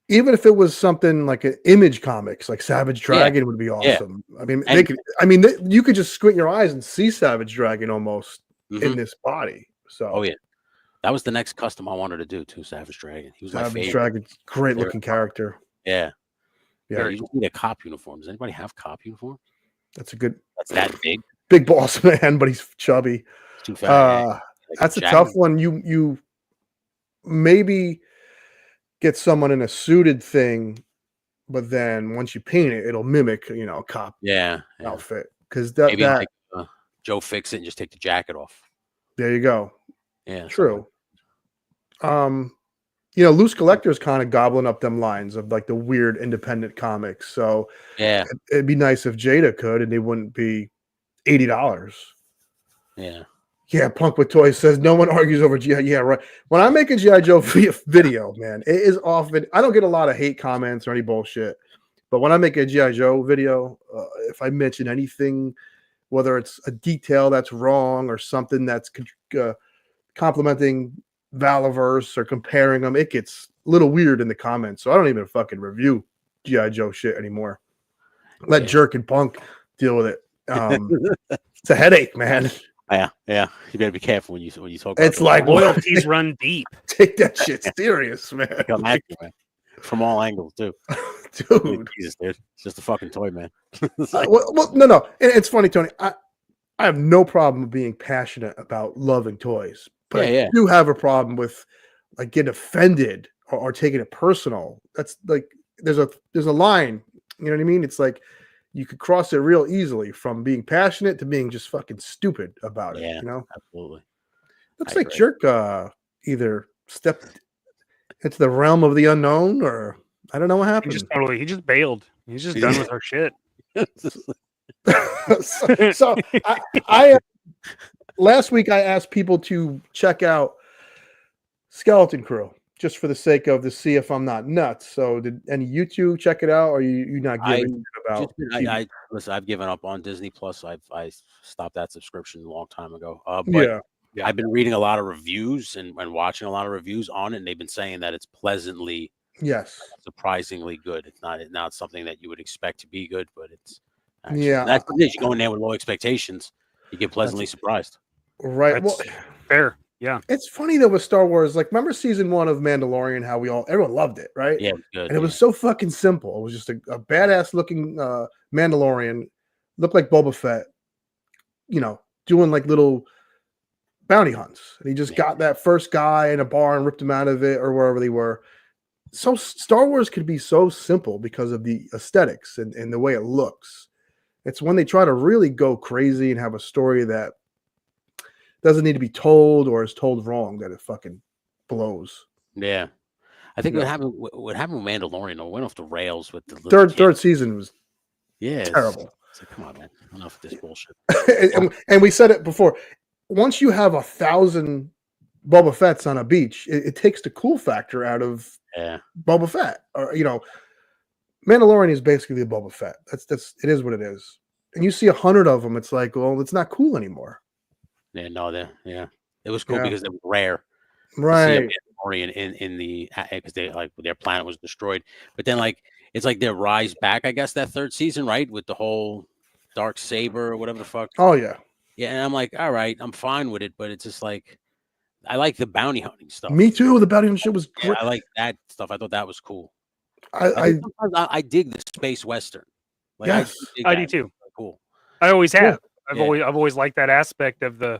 even if it was something like an Image Comics, like Savage Dragon would be awesome. I mean, they could. I mean, you could just squint your eyes and see Savage Dragon almost in this body. So, oh yeah, that was the next custom I wanted to do too. Savage Dragon. He was my favorite. Savage Dragon, great looking character. Yeah, yeah. You just need a cop uniform. Does anybody have cop uniform? That's a good. That's that big boss man, but he's chubby. It's too fat. Like that's a tough one. You maybe get someone in a suited thing, but then once you paint it, it'll mimic, a cop outfit. Because maybe like, Joe Fix it and just take the jacket off. There you go. Yeah, true. Loose Collector's kind of gobbling up them lines of like the weird independent comics. So yeah, it'd be nice if Jada could, and they wouldn't be $80. Yeah. Yeah, Punk with Toys says no one argues over G.I. Yeah, right. When I make a G.I. Joe video, man, it is often, I don't get a lot of hate comments or any bullshit. But when I make a G.I. Joe video, if I mention anything, whether it's a detail that's wrong or something that's complimenting Valaverse or comparing them, it gets a little weird in the comments. So I don't even fucking review G.I. Joe shit anymore. Let Jerk and Punk deal with it. It's a headache, man. Yeah. You better be careful when you talk about it's like loyalties run deep. Take that shit serious, man. From all angles, too. Dude. Jesus, dude. It's just a fucking toy, man. No. And it's funny, Tony. I have no problem being passionate about loving toys. But I do have a problem with like getting offended or taking it personal. That's like there's a line. You know what I mean? It's like you could cross it real easily from being passionate to being just fucking stupid about it. Yeah, absolutely. Looks like Jerk either stepped into the realm of the unknown, or I don't know what happened. He just bailed. He's just done with our shit. so I last week I asked people to check out Skeleton Crew just for the sake of to see if I'm not nuts. So did any you two check it out, or you not giving about? Listen, I've given up on Disney Plus. I stopped that subscription a long time ago. I've been reading a lot of reviews and watching a lot of reviews on it, and they've been saying that it's pleasantly, surprisingly good. It's not something that you would expect to be good, but it's actually, that's the thing. You go in there with low expectations, you get pleasantly surprised. Right. That's fair. Yeah. It's funny though with Star Wars. Like, remember season 1 of Mandalorian? How everyone loved it, right? Yeah, it was good. And it was so fucking simple. It was just a badass looking Mandalorian, looked like Boba Fett, doing like little bounty hunts, and he just got that first guy in a bar and ripped him out of it or wherever they were. So Star Wars could be so simple because of the aesthetics and the way it looks. It's when they try to really go crazy and have a story that doesn't need to be told or is told wrong that it fucking blows. Yeah, I think what happened with Mandalorian, it went off the rails with the third season was terrible. It's like, come on, man, enough of this bullshit. and we said it before. Once you have 1,000 Boba Fett's on a beach, it takes the cool factor out of Boba Fett. Or Mandalorian is basically the Boba Fett. That's it is what it is. And you see 100 of them, it's like, well, it's not cool anymore. Yeah, no, it was cool because they were rare, right? In the because they like their planet was destroyed, but then like it's like their rise back, I guess, that third season, right, with the whole dark saber or whatever the fuck. Oh yeah, and I'm like, all right, I'm fine with it, but it's just like I like the bounty hunting stuff. Me too. The bounty hunting shit was great. I like that stuff. I thought that was cool. I dig the space western. Like, yes, I do too. Cool. I always have. I've always liked that aspect of the,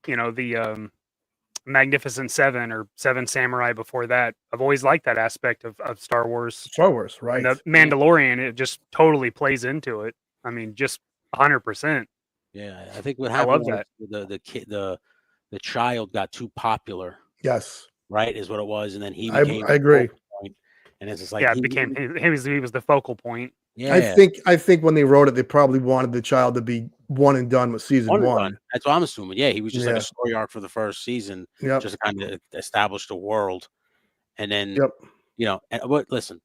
the Magnificent Seven or Seven Samurai before that. I've always liked that aspect of Star Wars. Star Wars, right? And the Mandalorian, it just totally plays into it. I mean, just 100%. Yeah, I think what happened was the kid, the child got too popular. Yes, right, is what it was, and then he became. I agree. And it's just like he was the focal point. Yeah, I think when they wrote it, they probably wanted the child to be one and done with season one. That's what I'm assuming. Yeah, he was just like a story arc for the first season, just to kind of establish the world, and then but listen,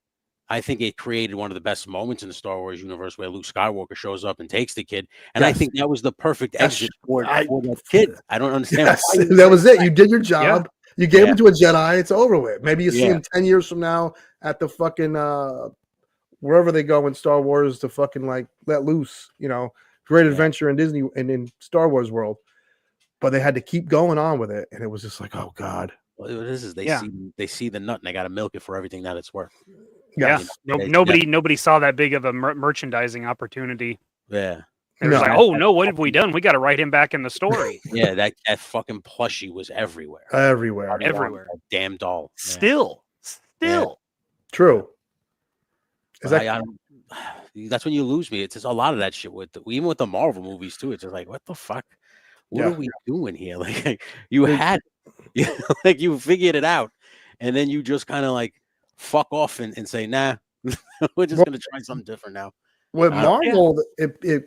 I think it created one of the best moments in the Star Wars universe where Luke Skywalker shows up and takes the kid, and I think that was the perfect exit for that kid. I don't understand. That was it. You did your job. You gave him to a Jedi. It's over with. Maybe you see him 10 years from now at the fucking wherever they go in Star Wars to fucking like let loose, great adventure in Disney and in Star Wars world. But they had to keep going on with it, and it was just like, oh god. Well, this is they see the nut and they got to milk it for everything that it's worth. Yeah, nobody saw that big of a merchandising opportunity. Yeah, they were like, oh no, what have we done? We got to write him back in the story. Yeah, that fucking plushie was everywhere. Everywhere. That damn doll. Still. True. That's when you lose me. It's just a lot of that shit even with the Marvel movies too. It's just like, what the fuck? What are we doing here? Like you had like you figured it out, and then you just kind of like fuck off and say, nah, we're just gonna try something different now. With Marvel, it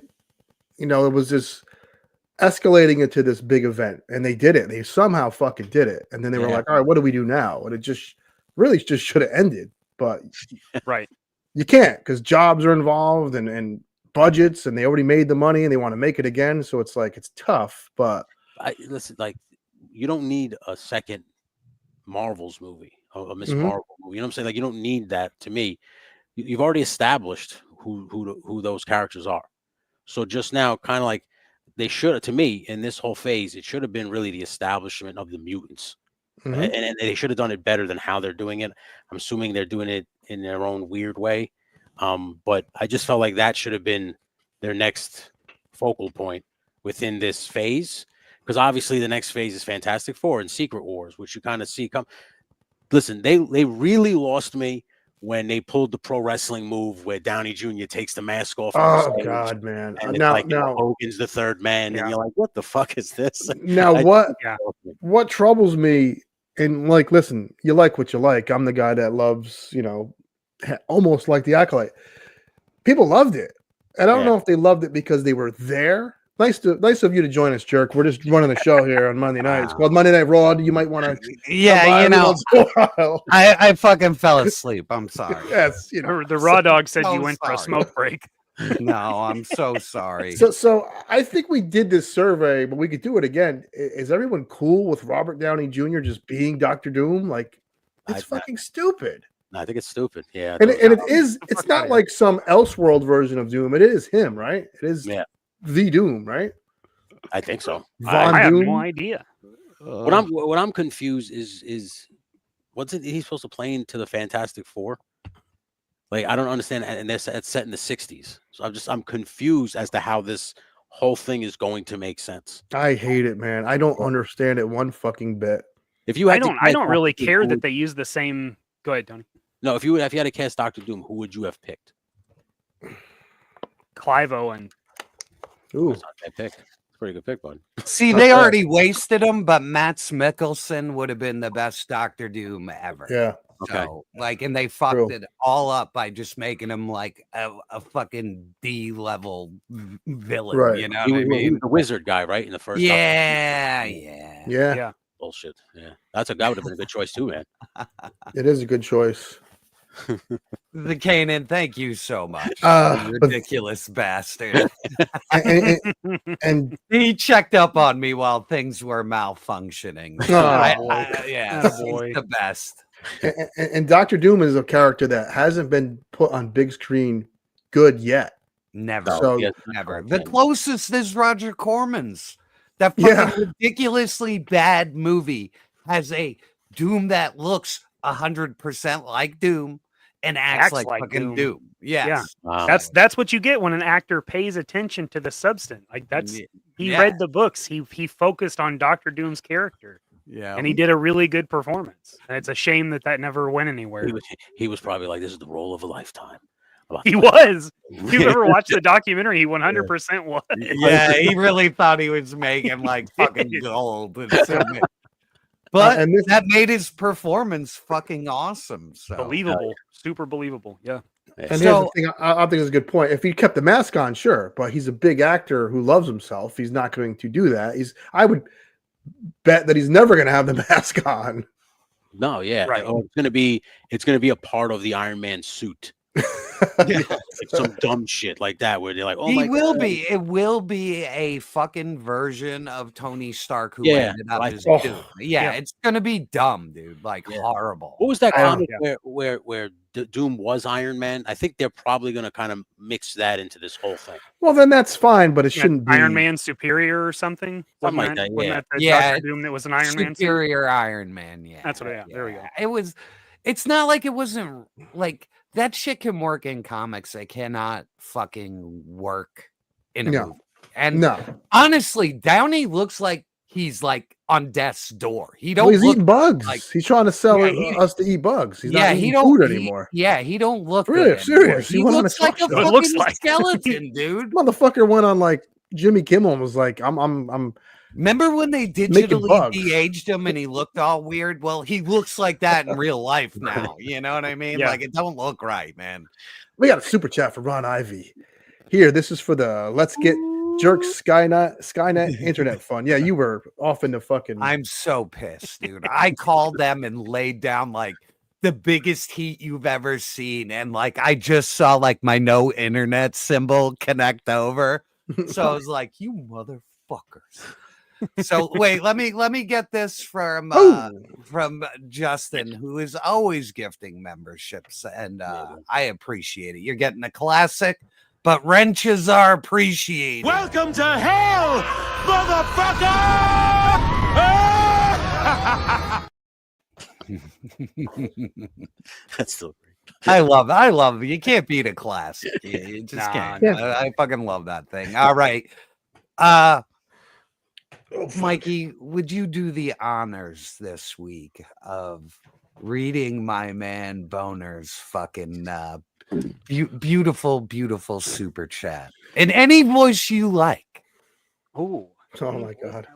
was just escalating into this big event, and they did it. They somehow fucking did it, and then they were like, all right, what do we do now? And it just really just should have ended, but right, you can't because jobs are involved and budgets, and they already made the money and they want to make it again, so it's like it's tough. But listen, like you don't need a second Marvel's movie, a Miss Mhm. Marvel movie. You know what I'm saying? Like you don't need that. To me, you've already established who those characters are. So just now, kind of like they should, to me, in this whole phase, it should have been really the establishment of the mutants, Mhm. and they should have done it better than how they're doing it. I'm assuming they're doing it in their own weird way. But I just felt like that should have been their next focal point within this phase, because obviously the next phase is Fantastic Four and Secret Wars, which you kind of see come. Listen, they really lost me when they pulled the pro wrestling move where Downey Jr. takes the mask off. oh god, man! And it's Now, like Hogan's the third man, and you're like, what the fuck is this? now what troubles me? And like, listen, you like what you like. I'm the guy that loves, almost like the Acolyte. People loved it, and I don't know if they loved it because they were there. Nice of you to join us, Jerk. We're just running the show here on Monday night. It's called Monday Night Raw. You might want to, I fucking fell asleep. I'm sorry. Yes, the Raw Dog said you went for a smoke break. No, I'm so sorry. So I think we did this survey, but we could do it again. Is everyone cool with Robert Downey Jr. just being Dr. Doom? Like, it's fucking stupid. I think it's stupid. Yeah, And it is. It's not like some Elseworld version of Doom. It is him, right? It is the Doom, right? I think so. I have Doom? no idea. What I'm confused is what's it he's supposed to play into the Fantastic Four? Like I don't understand, and it's set in the 60s. So I'm confused as to how this whole thing is going to make sense. I hate it, man. I don't understand it one fucking bit. If you had I don't really care that they use the same. Go ahead, Tony. No, if you had to cast Dr. Doom, who would you have picked? Clive Owen. Ooh, that's not a bad pick. It's a pretty good pick, bud. See, they already wasted him, but Matt Mikkelsen would have been the best Dr. Doom ever. Yeah. Okay. So, and they fucked it all up by just making him like a fucking D-level villain. Right. You know He what I was mean? the wizard guy, right? In the first. Yeah. Bullshit. Yeah. That would have been a good choice too, man. It is a good choice. The Kanan, thank you so much. Ridiculous bastard. and he checked up on me while things were malfunctioning. So he's the best. And Dr. Doom is a character that hasn't been put on big screen good yet. Never. So, never. The closest is Roger Corman's. That fucking ridiculously bad movie has a Doom that looks 100% like Doom and acts like fucking Doom. Yes. Yeah. Wow. That's what you get when an actor pays attention to the substance. Like he read the books. He focused on Dr. Doom's character. Yeah. And he did a really good performance. And it's a shame that never went anywhere. He was probably like, this is the role of a lifetime. He was. If you ever watched the documentary, he 100% was. Yeah, he really thought he was making like fucking gold. But that made his performance fucking awesome. So believable. Super believable. Yeah. And here's the thing, I think it's a good point. If he kept the mask on, sure, but he's a big actor who loves himself. He's not going to do that. I would bet that he's never going to have the mask on. No, yeah. Right. Or it's gonna be a part of the Iron Man suit. Like some dumb shit like that where they're like, oh my God. It will be a fucking version of Tony Stark who ended up as Doom. Yeah, it's gonna be dumb, dude. Like horrible. What was that comic where Doom was Iron Man, I think they're probably going to kind of mix that into this whole thing. Well, then that's fine, but it shouldn't be Iron Man Superior or something. Something like that. Wasn't that Yeah. Doctor Doom that was an Iron Man suit? Superior Iron Man. Yeah, That's what. Yeah, there we go. It was. It's not like it wasn't like that shit can work in comics. It cannot fucking work in a movie. And honestly, Downey looks like he's like on death's door. He don't. Well, he's eating bugs. Like, he's trying to sell us to eat bugs. He's not eating food anymore. He don't look really serious. He looks like a fucking skeleton, dude. Motherfucker went on like Jimmy Kimmel and was like, I'm. Remember when they digitally de-aged him and he looked all weird? Well, he looks like that in real life now. You know what I mean? Yeah. Like it don't look right, man. We got a super chat for Ron Ivy. Here, this is for the Let's Get Jerk Skynet Internet Fund. Yeah, you were off in the fucking. I'm so pissed, dude. I called them and laid down like the biggest heat you've ever seen, and like I just saw like my no internet symbol connect over. So I was like, "You motherfuckers." So wait, let me get this from Justin, who is always gifting memberships, and I appreciate it. You're getting a classic, but wrenches are appreciated. Welcome to hell, motherfucker! That's still great. I love it. You can't beat a classic. You just can't. I fucking love that thing. All right. Mikey, would you do the honors this week of reading my man Boner's fucking beautiful super chat in any voice you like? Oh my god.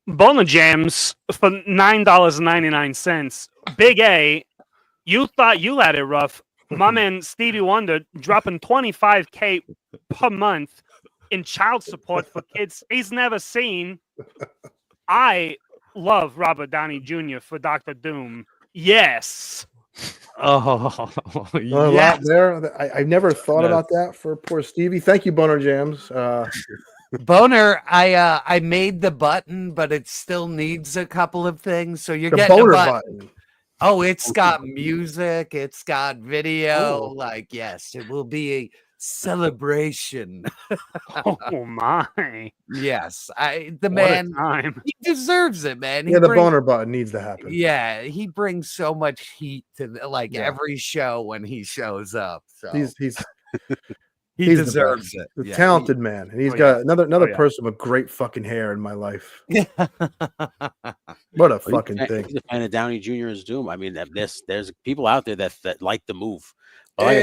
Boner Jams for $9.99. Big A, you thought you had it rough. My man Stevie Wonder dropping $25K per month in child support for kids he's never seen. I love Robert Downey Jr. for Dr. Doom. Yes. Oh, a lot there. I never thought about that for poor Stevie. Thank you, Boner Jams. Boner, I made the button, but it still needs a couple of things. So you're the getting Boner a button. button. Oh, it's got music, it's got video. Oh. Like, yes, it will be a celebration. Oh my. Yes, the What a man, time. he deserves it, man. He Yeah, the brings- Boner button needs to happen. Yeah, he brings so much heat to every show when he shows up. So He's he the deserves best. it. A Yeah, talented man, and he's Oh, got yeah. another yeah. person with great fucking hair in my life. What a fucking thing! He's a fan of Downey Jr.'s Doom. I mean, there's people out there that like the move. But like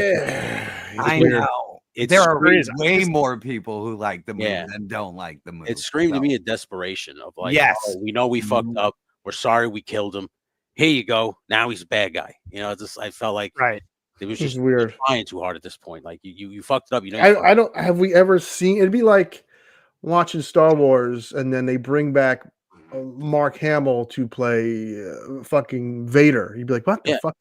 I weird. know. It's There are crazy. way more people who like the movie Yeah. than don't like the movie. it screamed to So- me a desperation of like, Yes. oh, we know we fucked up. We're sorry we killed him. Here you go. Now he's a bad guy. You know, I felt like Right. it was This is just weird. trying too hard at this point. Like you fucked it up. You know, you fucked I up. don't. Have we ever seen? It'd be like watching Star Wars, and then they bring back Mark Hamill to play fucking Vader. You'd be like, what the Yeah. fuck?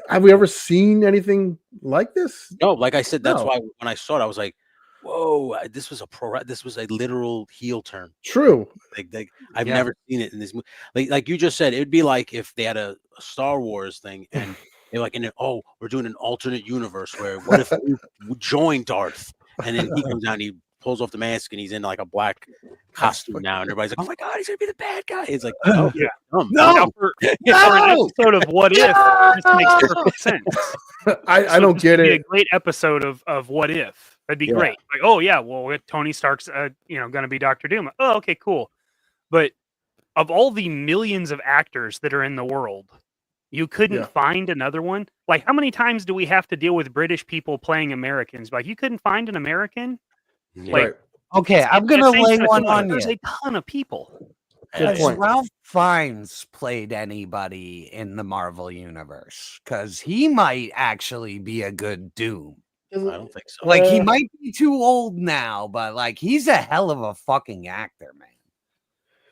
Have we ever seen anything like this? No, like I said, that's No. why when I saw it, I was like, whoa, this was a literal heel turn. True. Like I've Yeah. never seen it in this movie. Like you just said, it'd be like if they had a Star Wars thing and they're like, we're doing an alternate universe where what if we join Darth? And then he comes out and he pulls off the mask and he's in like a black costume now, and everybody's like, oh my god, he's gonna be the bad guy. It's like, oh Yeah. dumb. Now for an episode of What If, this makes perfect sense. I don't this get would be it. a great episode of What If. That'd be Yeah. great. Like, oh yeah, well, Tony Stark's going to be Dr. Doom. Oh, okay, cool. But of all the millions of actors that are in the world, you couldn't Yeah. find another one. Like, how many times do we have to deal with British people playing Americans? Like, you couldn't find an American. Yeah. Like, Right. Okay, I'm gonna Thanks lay to one God, on There's you. a ton of people. Good Has point. Ralph Fiennes played anybody in the Marvel universe? Because he might actually be a good Doom. I don't think so. Like he might be too old now, but like he's a hell of a fucking actor, man.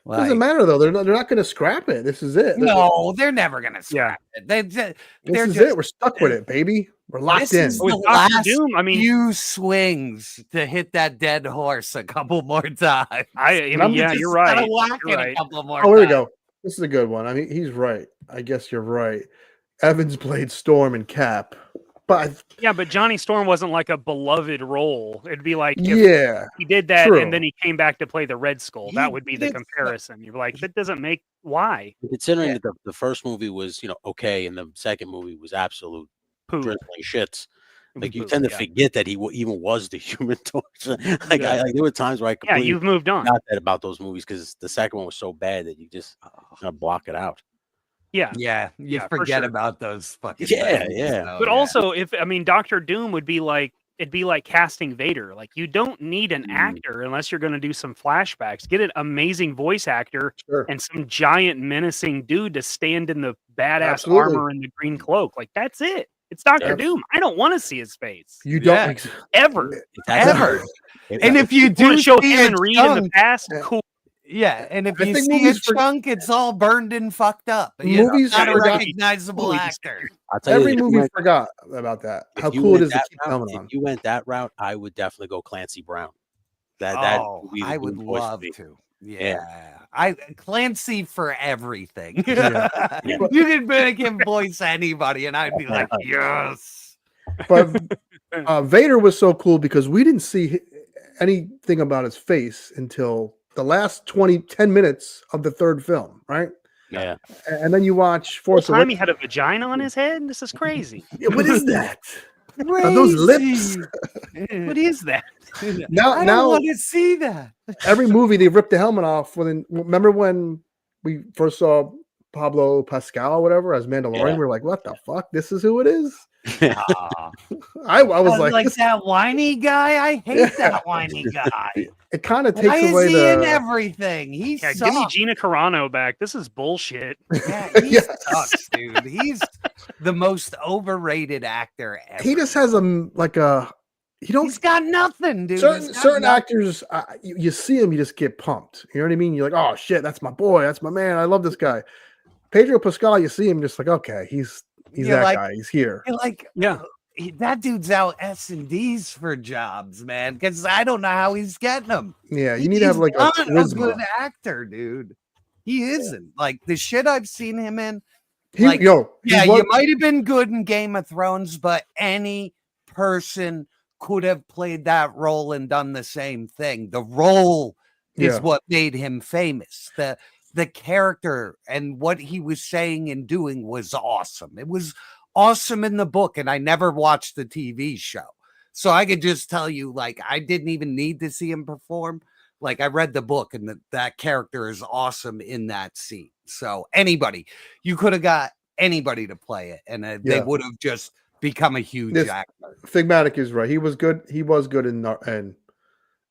Doesn't Like, matter though. They're not going to scrap it. This is it. no, they're never gonna scrap it. They're This just, is it. We're stuck with it, baby. We're locked This in. is With the Dr. last Doom, I mean, few swings to hit that dead horse a couple more times. I'm yeah, Just you're right. gotta whack You're it right. a couple more Oh, here we times. go. This is a good one. I mean, he's right. I guess you're right. Evans played Storm and Cap, but Yeah, but Johnny Storm wasn't like a beloved role. It'd be like if he did that true. and then he came back to play the Red Skull. That would be the comparison. You're like, that doesn't make why. Considering that the first movie was, okay, and the second movie was absolute drizzling shits. Like you tend to forget that he even was the Human Torch. Like there were times where I completely you've moved on. Not that about those movies because the second one was so bad that you just kind of block it out. Yeah, you forget about those fucking things, But also, Doctor Doom would be like it'd be like casting Vader. Like you don't need an actor unless you're going to do some flashbacks. Get an amazing voice actor and some giant menacing dude to stand in the badass armor and the green cloak. Like that's it. It's Doctor Doom. I don't want to see his face. You don't ever. And if you do show him and Reed in the past, cool. Yeah, and if you see a chunk, it's all burned and fucked up. Movies not a forgot- recognizable actor. I'll tell you, Every if you movie went- forgot about that. How if you cool it went is to that keep route- coming on. If you went that route, I would definitely go Clancy Brown. That would be the I would Doom voice for love me. to. Yeah. I Clancy for everything. Yeah. You can make him voice anybody, and I'd be like, yes. But Vader was so cool because we didn't see anything about his face until the last 10 minutes of the third film, right? Yeah. And then you watch Full Force time Awakens. he had a vagina on his head. This is crazy. What is that? Are those lips? What is that? I don't want to see that. Every movie they ripped the helmet off. Remember when we first saw Pablo Pascal or whatever as Mandalorian? Yeah. We were like, what the fuck? This is who it is? Aw. I was like, this- that whiny guy. I hate that whiny guy. it kind of Why takes is away he in the. everything? He Yeah, sucks. give me Gina Carano back. This is bullshit. Yeah, he sucks, dude. He's the most overrated actor ever. He just has He's got nothing, dude. certain He's got certain nothing. actors, you see him, you just get pumped. You know what I mean? You're like, oh shit, that's my boy, that's my man. I love this guy. Pedro Pascal, you see him, just like, okay, he's You're that like- guy. He's here. You're like, that dude's out S&Ds for jobs, man. Because I don't know how he's getting them. Yeah, you need to have like a not a charisma. good actor, dude. He isn't. Like the shit I've seen him in. He Like, was- you might have been good in Game of Thrones, but any person could have played that role and done the same thing. The role is Yeah. what made him famous. The character and what he was saying and doing was awesome. It was awesome in the book, and I never watched the TV show. So I could just tell you, like, I didn't even need to see him perform. Like, I read the book, and that character is awesome in that scene. So anybody, you could have got anybody to play it, and they Yeah. would have just become a huge This- actor. Figmatic is right. He was good. He was good in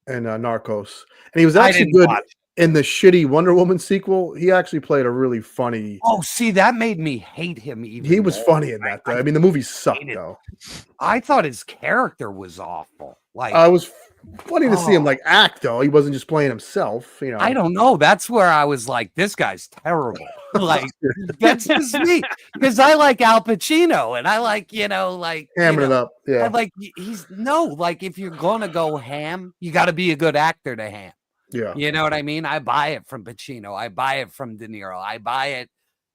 Narcos, and he was I actually didn't good watch in the shitty Wonder Woman sequel. He actually played a really funny. Oh, see, that made me hate him even He was more. funny in that. Though. I mean, the movie sucked hated though. I thought his character was awful. Like, It was funny to see him Oh. like act though. He wasn't just playing himself. You know. I don't know. That's where I was like, this guy's terrible. Like, that's just me. Because I like Al Pacino and I like, Hamming it up. I Yeah. like, like, if you're going to go ham, you got to be a good actor to ham. Yeah. You know what I mean? I buy it from Pacino. I buy it from De Niro. I buy it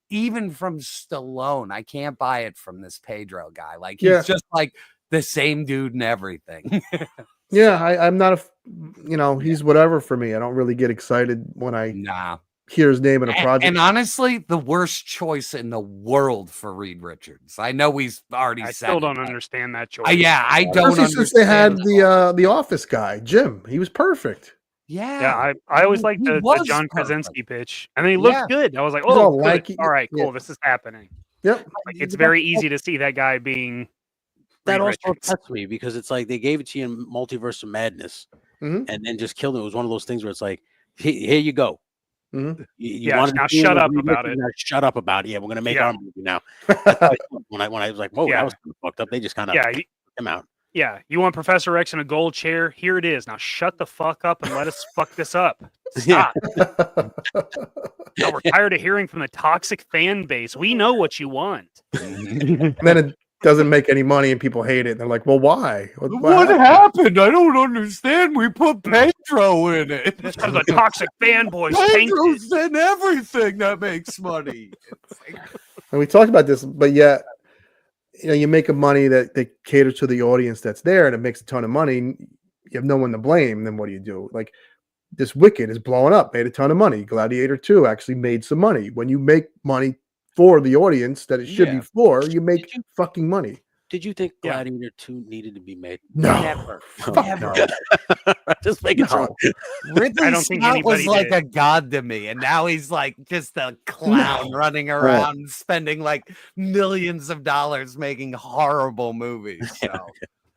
even from Stallone. I can't buy it from this Pedro guy. Like, he's Yeah. just like the same dude and everything. Yeah. I'm not he's whatever for me. I don't really get excited when I hear his name in a project. And honestly, the worst choice in the world for Reed Richards. I know he's already I said still it, don't but- understand that choice. I don't Especially since they had understand. the Office guy, Jim. He was perfect. Yeah, I always liked he the was John perfect. Krasinski pitch, and then he looked Yeah. good. I was like, He's oh, all good. lanky. All right, cool. Yeah. This is happening. Yep. Like, it's very easy to see that guy being That Reed also Richards. upsets me because it's like they gave it to you in Multiverse of Madness Mhm. and then just killed it. It was one of those things where it's like, here you go. Mhm. You Yeah, wanted now to see him shut with up Reed about Richards, it. now shut up about it. Yeah, we're gonna make Yeah. our movie now. That's how I felt when I was like, whoa, Yeah. that was kinda fucked up. They just kind of Yeah, took him out. Yeah, you want Professor X in a gold chair? Here it is. Now shut the fuck up and let us fuck this up. Stop. Now, we're tired of hearing from the toxic fan base. We know what you want. And then it doesn't make any money and people hate it. And they're like, well, why? What happened? I don't understand. We put Pedro Pedro in it. It's because the toxic fanboys tanked it. Pedro's in everything that makes money. And we talked about this, but yet, you make a money that they cater to the audience that's there, and it makes a ton of money. You have no one to blame. Then what do you do? Like this Wicked is blowing up, made a ton of money. Gladiator 2 actually made some money. When you make money for the audience that it should be for, you make fucking money. Did you think Gladiator 2 needed to be made? No. Never. No. Just making sure. Ridley I don't think Scott was anybody like did. a god to me, and now he's like just a clown running around spending like millions of dollars making horrible movies. So.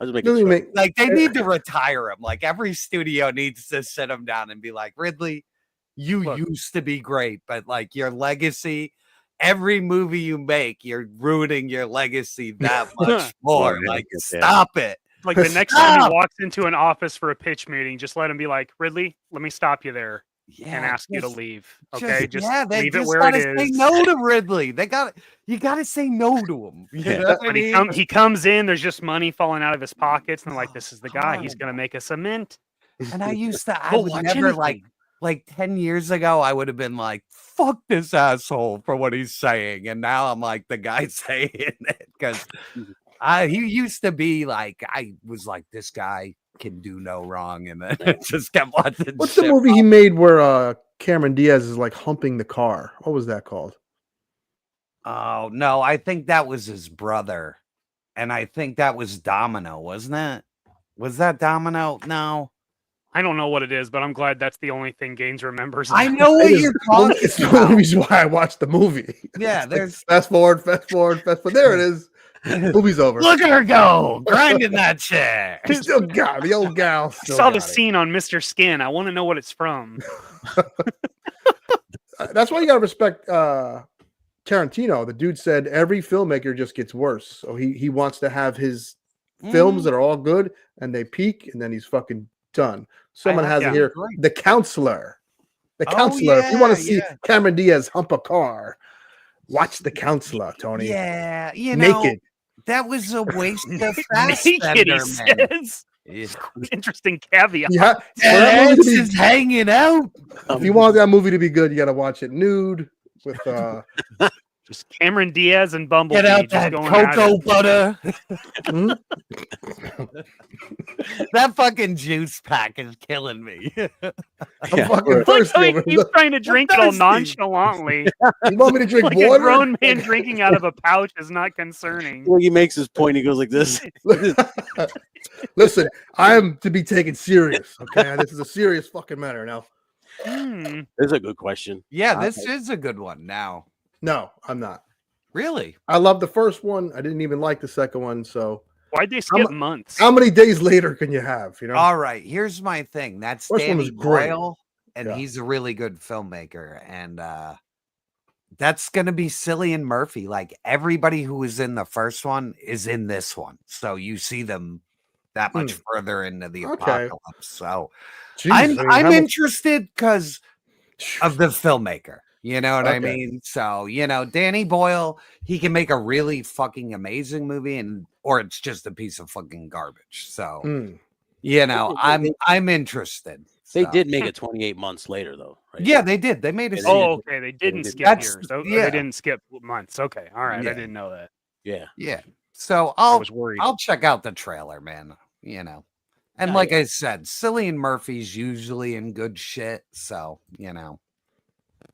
I was making sure. Like they need to retire him. Like every studio needs to sit him down and be like, Ridley, you used to be great, but like your legacy, every movie you make, you're ruining your legacy that much more. Like, stop it. Like the next time he walks into an office for a pitch meeting, just let him be like, Ridley, let me stop you there and ask you to leave. Okay, just they leave just it where gotta it say is. no to Ridley. You gotta say no to him. You know what I mean? He comes in, there's just money falling out of his pockets, and they're like, this is the guy. He's gonna make us a mint. And I used to, I Go would watch never anything. like 10 years ago, I would have been like, fuck this asshole for what he's saying. And now I'm like the guy saying it because he used to be like, I was like, this guy can do no wrong. And then I just kept watching. What's the movie he made where Cameron Diaz is like humping the car? What was that called? Oh, no, I think that was his brother. And I think that was Domino, wasn't it? Was that Domino? No. I don't know what it is, but I'm glad that's the only thing Gaines remembers. I know what you're talking It's the about. only reason why I watched the movie. Yeah, there's fast forward. There it is. Movie's over. Look at her go, grinding that chair. He still got the old gal. I Still saw the got it. scene on Mr. Skin. I want to know what it's from. That's why you gotta respect Tarantino. The dude said every filmmaker just gets worse. So he wants to have his films that are all good and they peak and then he's fucking done. Someone has it here. The Counselor. The Counselor. If you want to see Cameron Diaz hump a car, watch The Counselor, Tony. Yeah, you know, naked. That was a waste of Naked, he Fassbender, man. says. Interesting caveat. Yeah, And it's just hanging out. if you want that movie to be good, you got to watch it nude with just Cameron Diaz and Bumblebee. Get out just that going at cocoa it. butter. That fucking juice pack is killing me. I'm fucking Like thirsty. how he over keeps here. trying to drink it all nonchalantly. You want me to drink Like water? a grown man drinking out of a pouch is not concerning. Well, he makes his point. He goes like this. Listen, I am to be taken serious. Okay, this is a serious fucking matter now. This is a good question. Yeah, this is a good one now. No, I'm not. Really? I love the first one. I didn't even like the second one. So Why'd they skip months? how many days later can you have? You know. All right, here's my thing. That's First one Danny was great. Boyle, and he's a really good filmmaker. And that's gonna be Cillian Murphy. Like everybody who was in the first one is in this one. So you see them that much further into the apocalypse. So I'm interested because of the filmmaker. You know what I mean? So, you know, Danny Boyle, he can make a really fucking amazing movie or it's just a piece of fucking garbage. So, you know, I'm interested. They So. did make it 28 months later, though. Right? Yeah, they did. They made it. Oh, okay. They didn't skip That's- years. They yeah. didn't skip months. Okay. All right. Yeah. I didn't know that. Yeah. Yeah. So I was worried. I'll check out the trailer, man. You know. And Yeah, like I said, Cillian Murphy's usually in good shit. So, you know.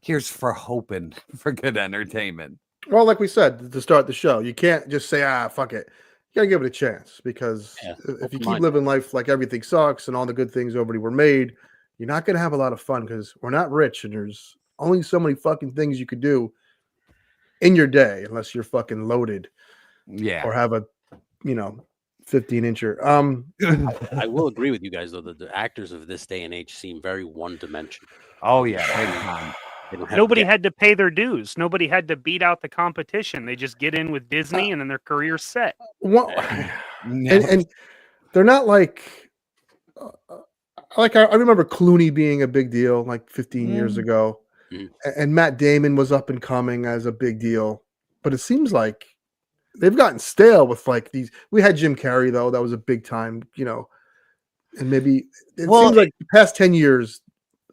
Here's for hoping for good entertainment. Well, like we said to start the show, you can't just say, fuck it. You gotta give it a chance because if you keep living life like everything sucks and all the good things already were made, you're not gonna have a lot of fun because we're not rich and there's only so many fucking things you could do in your day unless you're fucking loaded. Yeah. Or have a 15-incher. I will agree with you guys though that the actors of this day and age seem very one-dimensional. Oh yeah, big time. Nobody had to pay their dues. Nobody had to beat out the competition. They just get in with Disney and then their career's set. And they're not like I remember Clooney being a big deal like 15 years ago, and Matt Damon was up and coming as a big deal. But it seems like they've gotten stale with like these. We had Jim Carrey though; that was a big time, And maybe it Well, seems like the past 10 years,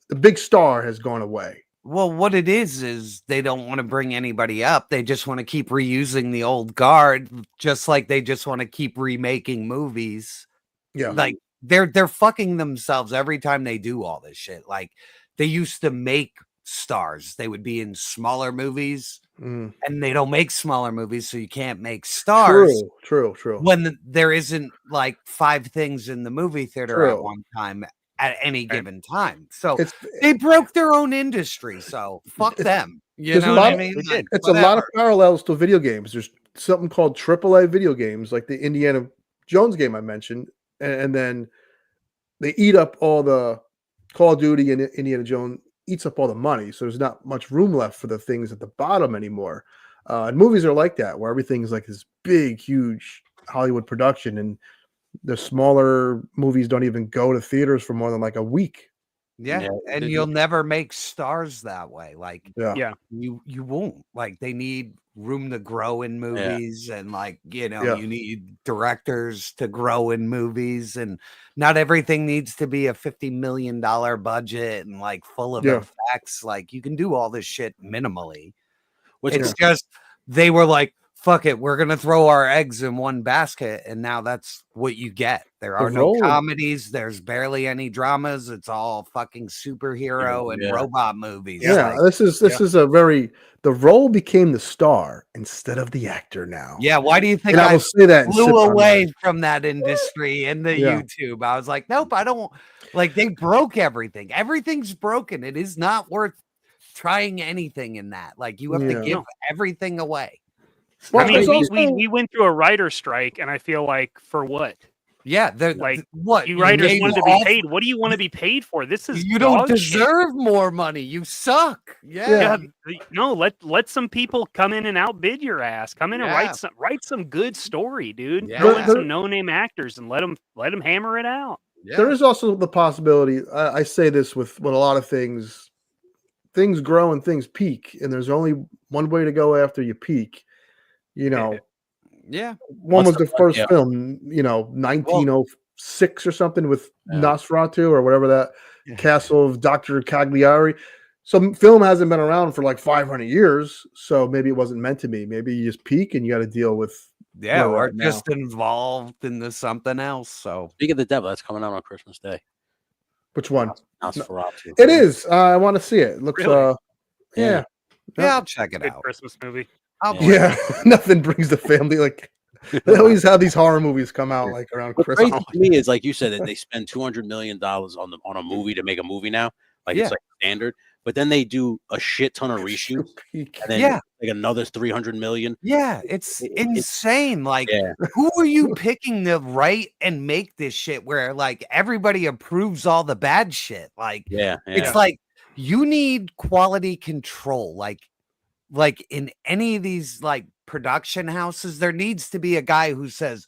the big star has gone away. Well, what it is they don't want to bring anybody up. They just want to keep reusing the old guard, just like they just want to keep remaking movies. Yeah. Like they're fucking themselves every time they do all this shit. Like they used to make stars. They would be in smaller movies and they don't make smaller movies, so you can't make stars. True. When there isn't like 5 things in the movie theater at one time at any given time. So they broke their own industry. So fuck them. You know what I mean? It's a lot of parallels to video games. There's something called AAA video games, like the Indiana Jones game I mentioned, and then they eat up all the Call of Duty and Indiana Jones eats up all the money. So there's not much room left for the things at the bottom anymore. And movies are like that, where everything's like this big, huge Hollywood production, and the smaller movies don't even go to theaters for more than like a week. Yeah, and you'll never make stars that way. Like, yeah, you won't. Like, they need room to grow in movies, and like, you know, you need directors to grow in movies, and not everything needs to be a $50 million budget and like full of effects. Like, you can do all this shit minimally. It's just they were like, fuck it, we're gonna throw our eggs in one basket, and now that's what you get. There are no comedies, there's barely any dramas, it's all fucking superhero and robot movies. Yeah, like, this is a very the role became the star instead of the actor now. Yeah, why do you think I will say that flew away from that industry in the YouTube? I was like, nope, I don't like they broke everything. Everything's broken. It is not worth trying anything in that. Like you have to give everything away. Well, I mean, we went through a writer strike, and I feel like for what? Yeah, like what you writers wanted to be paid. What do you want to be paid for? This is you don't deserve more money. You suck. Yeah. No, let some people come in and outbid your ass. Come in and write some good story, dude. Throw in some no-name actors and let them hammer it out. Yeah. There is also the possibility. I say this with a lot of things. Things grow and things peak, and there's only one way to go after you peak. You know, one was the first film, you know, 1906 or something with Nosferatu or whatever that Castle of Dr. Cagliari. So film hasn't been around for like 500 years, so maybe it wasn't meant to be. Maybe you just peak and you got to deal with or just involved in something else. So Speak of the Devil, that's coming out on Christmas Day. Which one? Nosferatu. It is. I want to see it. It looks yeah, I'll check it out. Christmas movie. Nothing brings the family like they always have these horror movies come out like around Christmas. Crazy to me is like you said that they spend $200 million on a movie to make a movie now, like it's like standard. But then they do a shit ton of reshoots, and then like another 300 million. Yeah, it's insane. Like, who are you picking to write and make this shit where like everybody approves all the bad shit? Like, it's like you need quality control. Like in any of these like production houses, there needs to be a guy who says,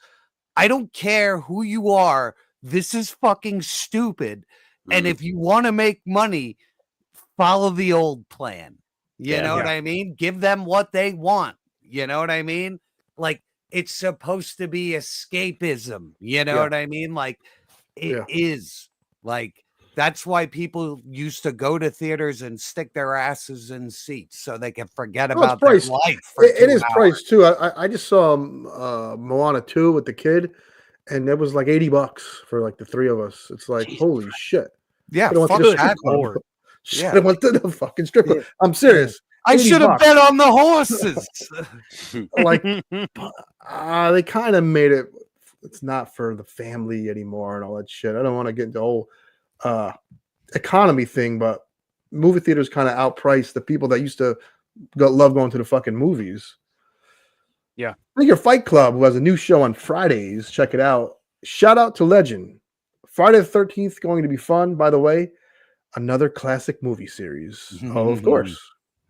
I don't care who you are, this is fucking stupid. And if you want to make money, follow the old plan. You know what I mean? Give them what they want. You know what I mean? Like it's supposed to be escapism. You know what I mean? Like it is like that's why people used to go to theaters and stick their asses in seats so they can forget about their life. It is priced too. I just saw Moana 2 with the kid, and it was like $80 for like the three of us. It's like holy shit. Yeah, I went to the fucking strip club. I'm serious. I should have bet on the horses. Like they kind of made it. It's not for the family anymore and all that shit. I don't want to get into the whole economy thing, but movie theaters kind of outprice the people that used to love going to the fucking movies. Yeah. I think your Fight Club, who has a new show on Fridays, check it out. Shout out to Legend. Friday the 13th going to be fun, by the way. Another classic movie series. Oh, of course.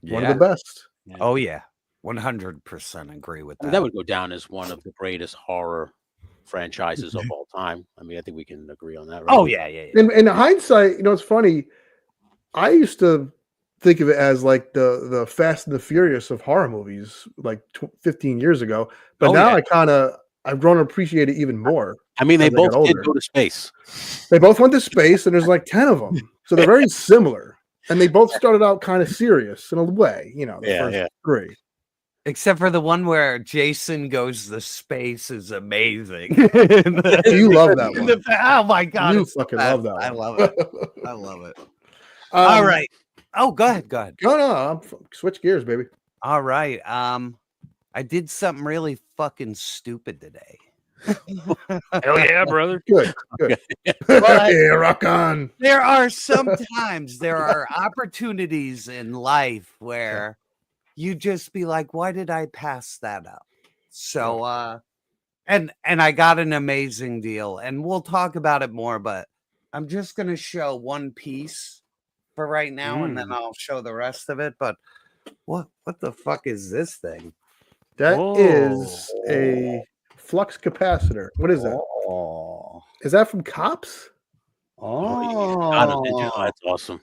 One of the best. Oh, yeah. 100% agree with that. I mean, that would go down as one of the greatest horror franchises of all time. I mean, I think we can agree on that. Right? Oh, yeah. In hindsight, you know, it's funny. I used to think of it as like the Fast and the Furious of horror movies, like 15 years ago. But now I I've grown to appreciate it even more. I mean, they as I got both did older. go to space. They both went to space, and there's like 10 of them, so they're very similar. And they both started out kind of serious in a way, the first 3. Except for the one where Jason goes to space is amazing. You love that one. Oh my god, You it's the fucking best. love that one. I love it. I love it. All right. Oh, go ahead. Go ahead. No, switch gears, baby. All right. I did something really fucking stupid today. Hell yeah, brother. Good. But Yeah, rock on. there are opportunities in life where you just be like, why did I pass that up? So and I got an amazing deal, and we'll talk about it more, but I'm just gonna show one piece for right now, and then I'll show the rest of it. But what the fuck is this thing? That is a flux capacitor. What is that? Oh, is that from Cops? Oh, That's awesome.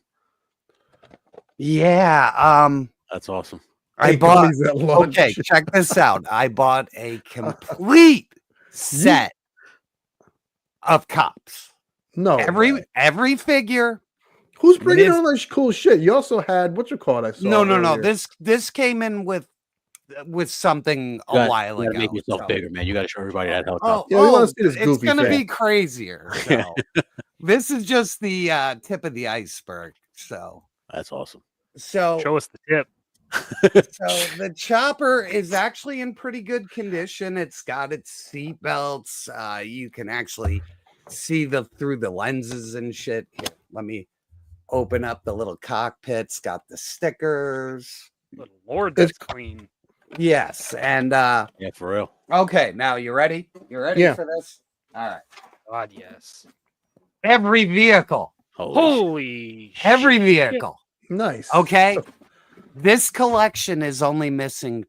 Yeah. That's awesome. I bought. Okay, check this out. I bought a complete set of Cops. No, every figure. Who's bringing all that cool shit? You also had what you call it? I saw. No. This came in with something a while ago. Make yourself bigger, man. You got to show everybody that helicopter. It's gonna be crazier. So. This is just the tip of the iceberg. So that's awesome. So show us the tip. So the chopper is actually in pretty good condition. It's got its seat belts. You can actually see through the lenses and shit. Here, let me open up the little cockpits. Got the stickers. Good Lord, that's clean. Yes, and yeah, for real. Okay, now you ready? You ready for this? All right. God, yes. Every vehicle. Holy every vehicle. Nice. Okay. This collection is only missing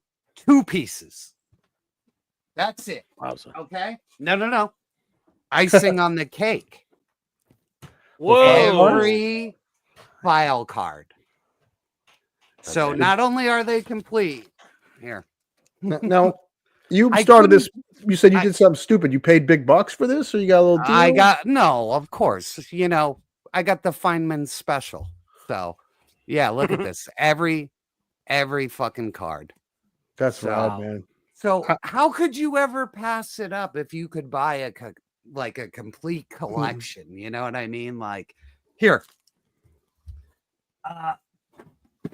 2 pieces. That's it. Awesome. Okay. No. Icing on the cake. Whoa. Every file card. So not only are they complete. Here. Now, you started this. You said you did something stupid. You paid big bucks for this, or you got a little deal? No, of course. I got the Feynman special. So, yeah, look at this. Every fucking card. That's rad, man. So, how could you ever pass it up if you could buy a complete collection? You know what I mean? Like, here.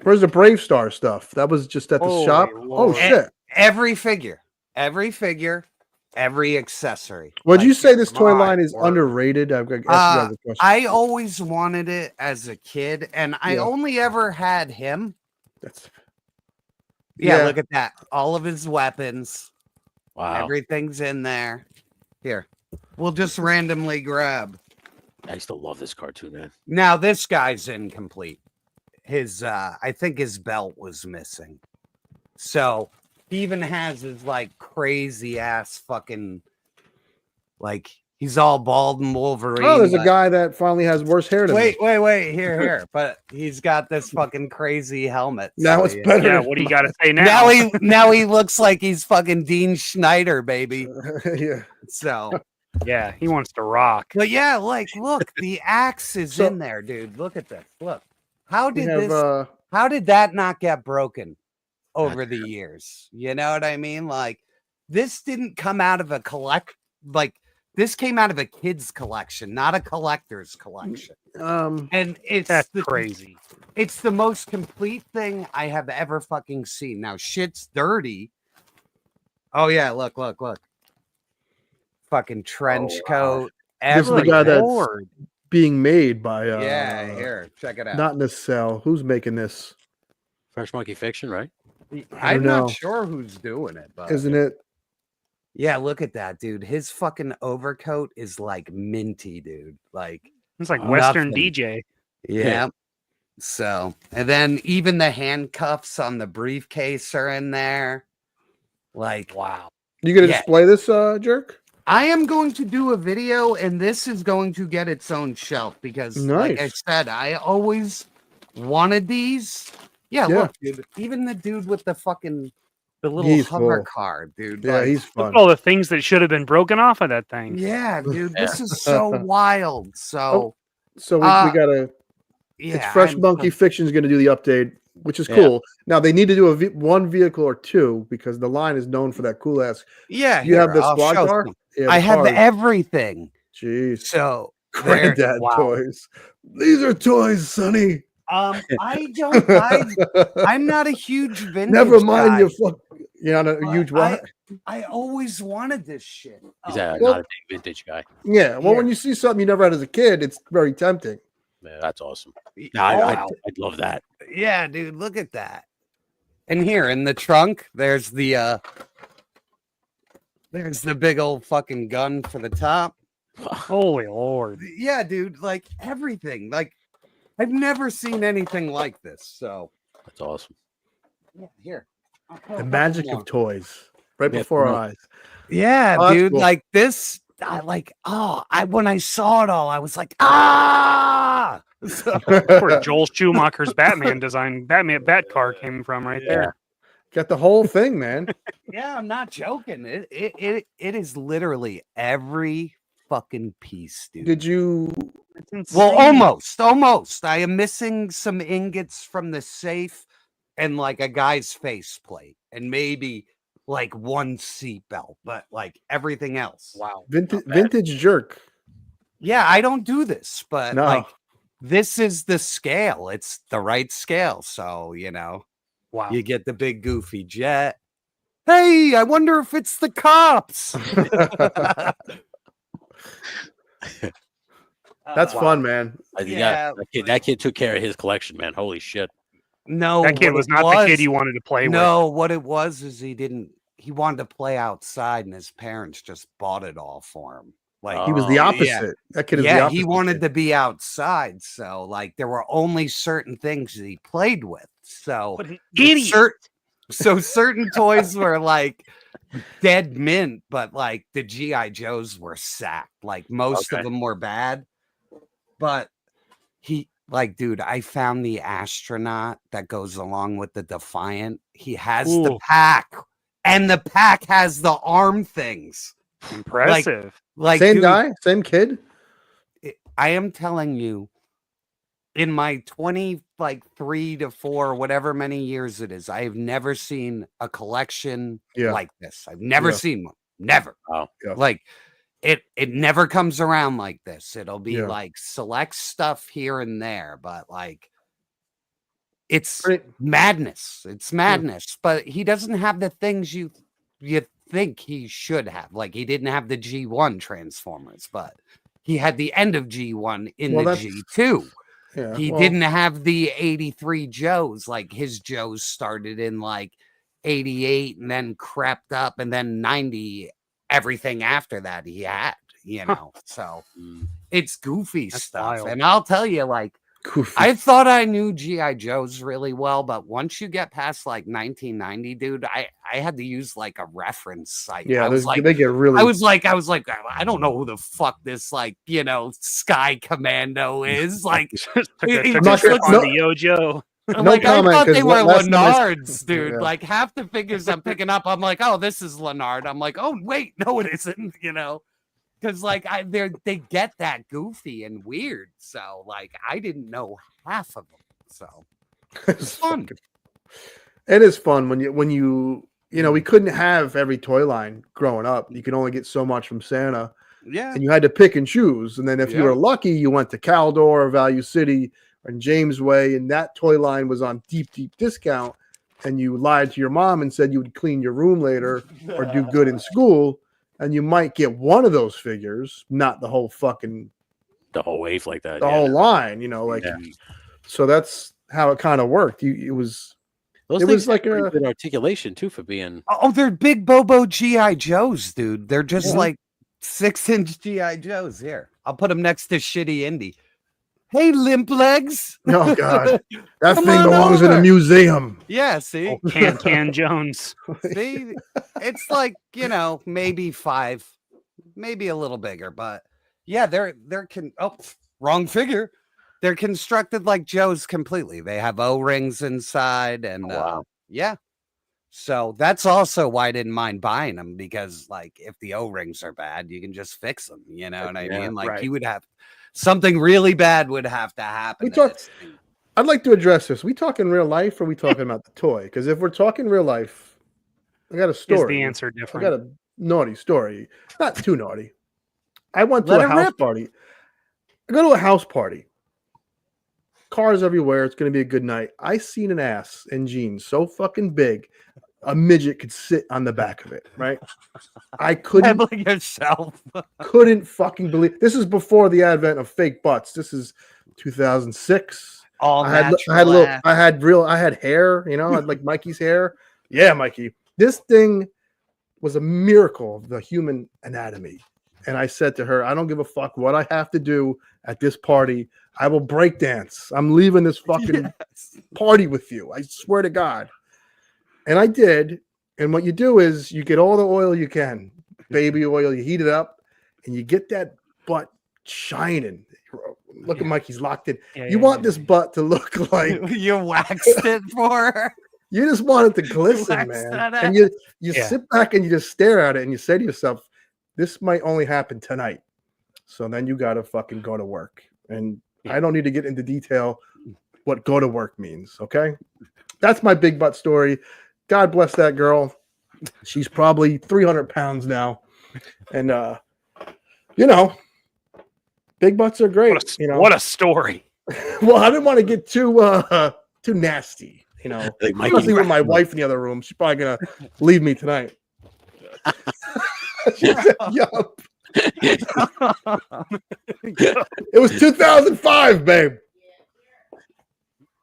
Where's the Brave Star stuff? That was just at the shop. Lord. Oh shit! Every figure, every accessory. Would you say this toy line is underrated? I've got to ask you guys a question. I always wanted it as a kid, and I only ever had him. Yeah, look at that. All of his weapons. Wow. Everything's in there. Here. We'll just randomly grab. I used to love this cartoon, man. Now this guy's incomplete. I think his belt was missing. So he even has his crazy ass fucking he's all bald and Wolverine. Oh, there's a guy that finally has worse hair than me. Wait, here. But he's got this fucking crazy helmet. Now it's better. Yeah, what do you got to say now? Now he looks like he's fucking Dean Schneider, baby. Yeah. So yeah, he wants to rock. But yeah, look, the axe is in there, dude. Look at this. Look. How did that not get broken over the years? You know what I mean? This didn't come out of this came out of a kid's collection, not a collector's collection. And that's crazy. It's the most complete thing I have ever fucking seen. Now shit's dirty. Oh yeah, look. Fucking trench coat. This is the guy that's being made by here, check it out. Not in this cell. Who's making this? Fresh Monkey Fiction, right? I'm not sure who's doing it, but isn't it? Yeah, look at that, dude. His fucking overcoat is minty, dude. It's like Western DJ. Yeah. So, and then even the handcuffs on the briefcase are in there. Wow. You gonna display this, Jerk? I am going to do a video, and this is going to get its own shelf because, like I said, I always wanted these. Yeah, look, dude. Even the dude with the fucking The little He's hover cool. car, dude. Yeah, like, he's Look fun. at all the things that should have been broken off of that thing. yeah, dude. This is so wild. So, So we gotta. yeah, It's Fresh I'm Monkey so- Fiction's going to do the update, which is Yeah. cool. Now they need to do one vehicle or two because the line is known for that cool ass. Yeah, You have here, the I'll squad show car. some. Yeah, I the have cars. everything. Jeez, So there- granddad wow. toys. These are toys, Sonny. I don't. I'm not a huge vintage. Never mind guy, your fuck. You're not a but huge what? I always wanted this shit. He's Oh, not a big vintage guy. Yeah. Well, when Here. you see something you never had as a kid, it's very tempting. Yeah, that's awesome. oh, I'd love that. yeah, dude, look at that. And here in the trunk, there's the big old fucking gun for the top. Holy Lord. Yeah, dude, like everything. Like I've never seen anything like this. So That's awesome. yeah, here. The magic of toys, right Yeah, before our cool. eyes. Yeah, Oh, that's dude, cool. like this. I when I saw it all, I was like, ah. So, Where Joel Schumacher's Batman design, Bat car came from right there. Got the whole thing, man. yeah, I'm not joking. It is literally every fucking piece, dude. Did you? It's insane. Well, almost. I am missing some ingots from the safe and like a guy's faceplate and maybe like one seatbelt, but like everything else. Wow. Vintage jerk. Yeah, I don't do this, but No. like this is the scale. It's the right scale. So, you know, Wow. you get the big goofy jet. Hey, I wonder if it's the cops. That's fun, man. That kid took care of his collection, man. Holy shit. No, That kid what was it not the kid you wanted to play with. No, what it was is he wanted to play outside and his parents just bought it all for him. Like He was the opposite. That kid is the yeah, opposite. he wanted to be outside. So like there were only certain things that he played with. So What an idiot. So certain toys were like dead mint, but like the GI Joes were sacked. Like most of them were bad. But he like, dude, I found the astronaut that goes along with the Defiant. He has the Ooh. pack, and the pack has the arm things. Impressive. Like Same dude, guy, same kid. I am telling you, in my 3 to 4, whatever many years it is, I have never seen a collection like this. I've never seen one. Never. Wow. Yeah. Like it never comes around like this. It'll be like select stuff here and there, but like it's madness. It's madness. But he doesn't have the things you think he should have. Like he didn't have the G1 Transformers, but he had the end of G1 in the G2. Yeah, He didn't have the 83 Joes. Like his Joes started in like 88 and then crept up, and then 90. Everything after that he had, you know. So it's goofy stuff. wild. And I'll tell you, like, I thought I knew GI Joes really well, but once you get past like 1990, dude, I had to use like a reference site. Yeah, I was like, they get really. I was like, I don't know who the fuck this like, you know, Sky Commando is. Like, Took he a just trip looks on like- the YoJo. I'm No like, comment, I thought 'cause they were last time I- Lenards, dude. Yeah. Like half the figures I'm picking up, I'm like, oh, this is Lenard. I'm like, oh wait, no, it isn't. You know, because like they get that goofy and weird. So like I didn't know half of them. So it's fun. It is fun when you know, we couldn't have every toy line growing up. You could only get so much from Santa. Yeah. And you had to pick and choose. And then if you were lucky, you went to Caldor or Value City or James Way, and that toy line was on deep discount. And you lied to your mom and said you would clean your room later or do good in school, and you might get one of those figures, not the whole fucking The whole wave like that. the whole line. You know, like so that's how it kind of worked. It was Those it things was like have a pretty good articulation too for being. Oh, they're big Bobo GI Joes, dude. They're just like 6-inch GI Joes. Here, I'll put them next to Shitty Indy. Hey, limp legs. oh god, that Come thing on belongs in a over. museum. Yeah, see, Oh, Can Jones. see, it's like, you know, maybe 5, maybe a little bigger, but yeah, they're wrong figure. They're constructed like Joe's completely. They have O-rings inside, and yeah. So that's also why I didn't mind buying them, because like if the O-rings are bad, you can just fix them. You know what I mean? Like you would have something really bad would have to happen. I'd like to address this. We talking real life or we talking about the toy? Because if we're talking real life, I got a story. Is the answer different? I got a naughty story. Not too naughty. I went to a house party. I go to a house party. Cars everywhere. It's going to be a good night. I seen an ass in jeans so fucking big, a midget could sit on the back of it, right? I couldn't couldn't fucking believe. This is before the advent of fake butts. This is 2006. I had hair, you know, I had like Mikey's hair. Yeah, Mikey. This thing was a miracle of the human anatomy. And I said to her, I don't give a fuck what I have to do at this party. I will break dance. I'm leaving this fucking party with you. I swear to God. And I did. And what you do is you get all the oil you can, baby oil, you heat it up, and you get that butt shining. Look at Mikey's locked in. You want this butt to look like you waxed it for her. You just want it to glisten, man. And you sit back and you just stare at it and you say to yourself, this might only happen tonight. So then you got to fucking go to work. And I don't need to get into detail what go to work means. Okay. That's my big butt story. God bless that girl. She's probably 300 pounds now. And, you know, big butts are great. What a story. Well, I didn't want to get too nasty, you know, especially with my wife in the other room. She's probably going to leave me tonight. She said, yup. It was 2005, babe.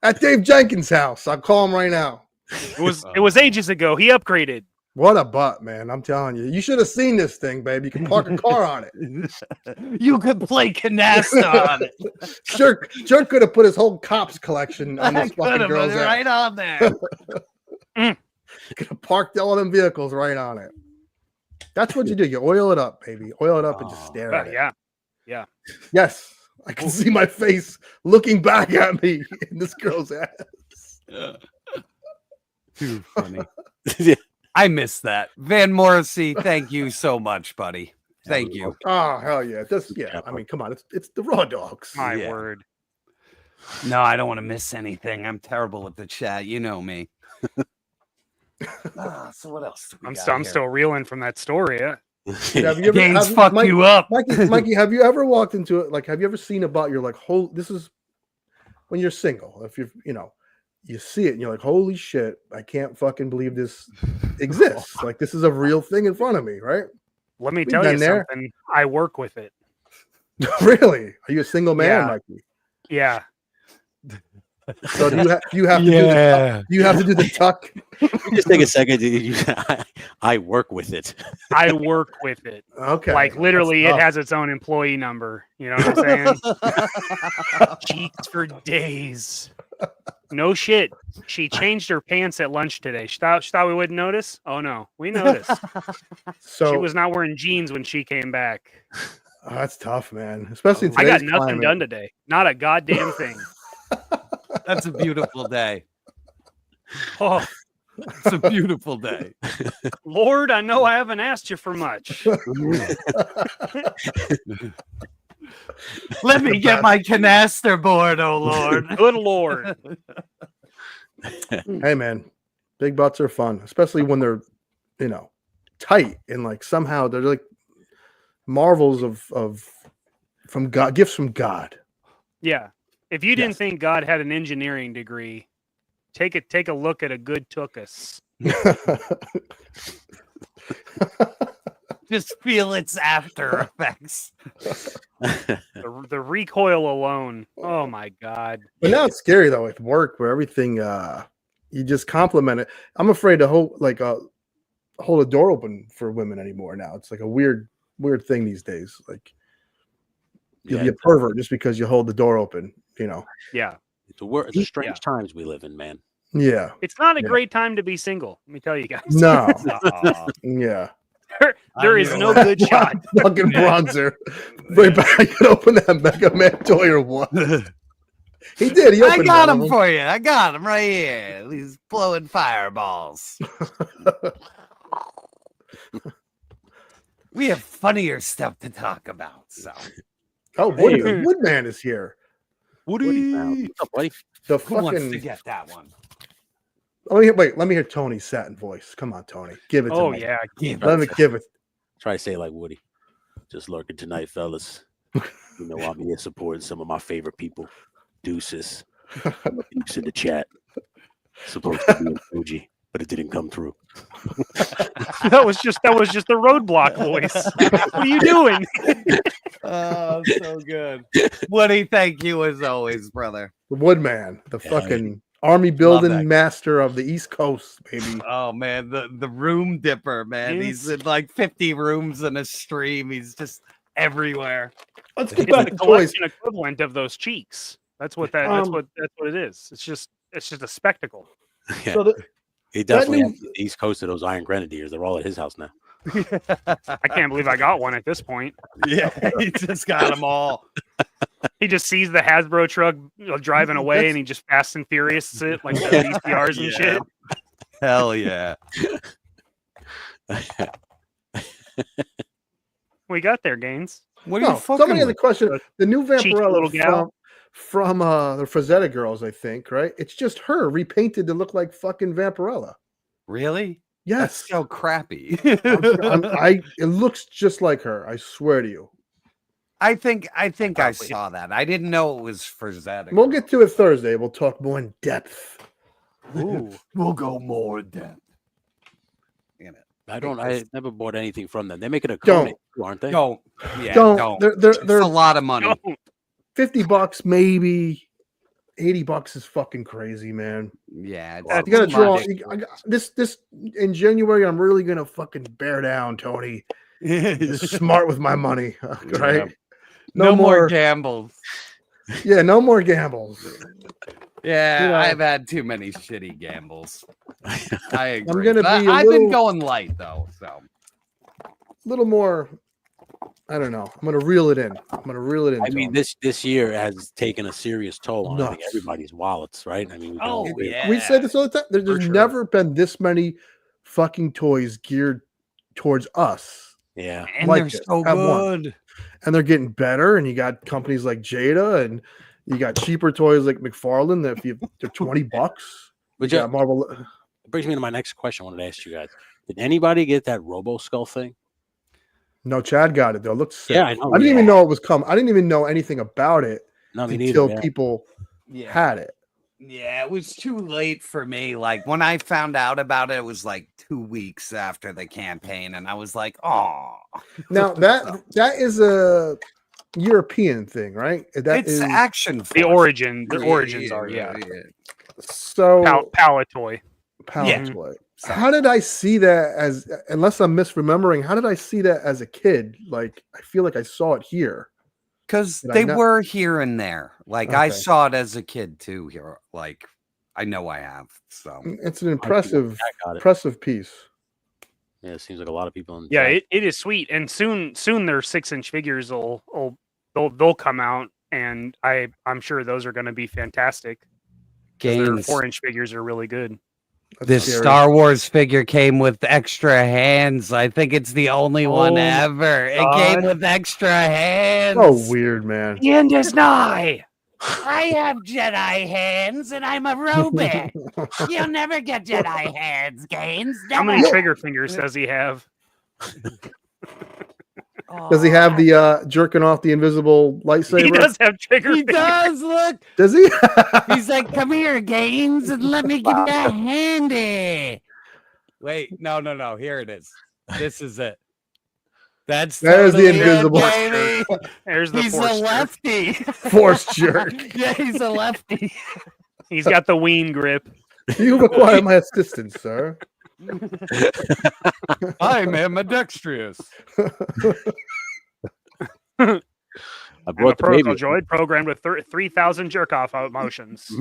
At Dave Jenkins' house. I'll call him right now. It was ages ago. He upgraded. What a butt, man. I'm telling you. You should have seen this thing, babe. You can park a car on it. You could play canasta on it. Jerk could have put his whole cops collection on this fucking girl's ass. Right on there. Could have parked all them vehicles right on it. That's what you do. You oil it up, baby. Oil it up and just stare at it. Yeah. Yes. I can see my face looking back at me in this girl's ass. Too funny. I miss that. Van Morrissey, thank you so much, buddy. Thank you. Oh, hell yeah. I mean, come on. It's the Raw Dogs. My word. No, I don't want to miss anything. I'm terrible at the chat. You know me. So what else do we I'm still reeling from that story. Yeah. Have you ever, you up. Mikey, have you ever walked into it? Like, have you ever seen a butt? You're like, this is when you're single. If you see it and you're like, holy shit, I can't fucking believe this exists. Like, this is a real thing in front of me, right? Let me tell you something. I work with it. Really? Are you a single man, Mikey? Yeah. So do you have to do the tuck? Just take a second. I work with it. I work with it. Okay. Like literally, it has its own employee number. You know what I'm saying? Cheeks for days. No shit. She changed her pants at lunch today. She thought we wouldn't notice. Oh no, we noticed. So she was not wearing jeans when she came back. Oh, that's tough, man. Especially in I got today's nothing climate. done today. Not a goddamn thing. That's a beautiful day. Oh, it's a beautiful day. Lord, I know I haven't asked you for much. Let me get my canaster board, oh Lord. Good Lord. Hey, man, big butts are fun, especially when they're, tight and like somehow they're like marvels of from God, gifts from God. Yeah. If you didn't think God had an engineering degree, take a look at a good tuchus. Just feel its after effects. The recoil alone. Oh my God. But now it's scary though with work where everything you just compliment it. I'm afraid to hold a door open for women anymore now. It's like a weird thing these days. Like you'll be a pervert just because you hold the door open, Yeah. It's a strange times we live in, man. Yeah. It's not a great time to be single. Let me tell you guys. No. Yeah. There is no good shot. Fucking bronzer. Right back. You can open that Mega Man toy or what? He did. He I opened got one him of for you. I got him right here. He's blowing fireballs. We have funnier stuff to talk about. So, Oh, Woodman is here. Woody, what's up, buddy? The who wants to fucking. get that one? Let me hear Tony's satin voice. Come on, Tony, give it to Oh me. yeah, Let me give it. Try to say it like Woody. Just lurking tonight, fellas. You know, I'm here supporting some of my favorite people. Deuces. Deuce in the chat. Supposed to be an emoji, but it didn't come through. that was just the roadblock voice. What are you doing? Oh, so good. Woody, thank you as always, brother. The Woodman, the fucking army building master of the East Coast, baby. Oh man, the room dipper, man. He's in like 50 rooms in a stream. He's just everywhere. Let's get It's back the to toys. collection equivalent of those cheeks. That's what that's what it is. It's just a spectacle. Yeah. So He definitely has the East Coast of those Iron Grenadiers. They're all at his house now. I can't believe I got one at this point. Yeah, he just got them all. He just sees the Hasbro truck driving away, and he just Fast and Furious it like the VCRs and shit. Hell yeah. We got there, Gaines. What are you fucking somebody has a with? question. The new Cheeky little Vampirella gal. from the Frazetta Girls, I think, right? It's just her repainted to look like fucking Vampirella. Really? Yes. That's so crappy. It looks just like her. I swear to you. I think I saw that. I didn't know it was for Zedek. We'll get to it Thursday. We'll talk more in depth. Ooh, we'll go more in depth. I never bought anything from them. They're making a Don't. comic, aren't they? Don't. Yeah, Don't. They're It's a lot of money. $50 maybe. $80 is fucking crazy, man. Yeah, You gotta draw. This in January. I'm really gonna fucking bear down, Tony. Smart with my money, right? Yeah. No more gambles. Yeah, no more gambles. Yeah, You know, I've had too many shitty gambles. I agree. gonna be a I've been little- going light though, so A little more. I don't know. I'm gonna reel it in. I mean, this year has taken a serious toll on I think, Nuts. everybody's wallets, right? I mean, we can all agree. We say this all the time. There's never been this many fucking toys geared towards us. Yeah, and like they're it so at once. good. And they're getting better. And you got companies like Jada, and you got cheaper toys like Mcfarlane that they're $20. But you got Marvel. It brings me to my next question. I wanted to ask you guys: did anybody get that Robo Skull thing? No, Chad got it though. It looked sick. Yeah, I know. I didn't even know it was coming. I didn't even know anything about it No, me until neither, yeah. people had it. Yeah, it was too late for me. Like when I found out about it, it was like 2 weeks after the campaign, and I was like, "Oh." Now that is a European thing, right? That It's is action. The force. origins are yeah. So Pallet toy. palette toy. How did I see that as? Unless I'm misremembering, how did I see that as a kid? Like I feel like I saw it here. Because Did I they not- were here and there. Like I Okay. saw it as a kid too. Here, like I know I have. So It's an impressive, I got it. impressive piece. Yeah, it seems like a lot of people in the Yeah, chat. it is sweet, and soon their 6-inch figures they'll come out, and I'm sure those are going to be fantastic. 'Cause their Games. 4-inch figures are really good. This scary. Star Wars figure came with extra hands. I think it's the only one Oh, ever. It God. came with extra hands. Oh, weird, man. The end is nigh. I have Jedi hands and I'm a robot. You'll never get Jedi hands, Gaines. How many trigger fingers does he have? Does he have the jerking off the invisible lightsaber? He does have trigger He fingers. does, look. Does he? He's like, come here, Gaines, and let me give you a handy. Wait, no. Here it is. This is it. That's There's the totally it, invisible baby. There's the He's a force jerk. lefty. Force jerk. Yeah, he's a lefty. He's got the ween grip. You've acquired my assistance, sir. I'm ambidextrous. I I'm a brought the protocol baby. droid programmed with 3,000 jerk-off motions.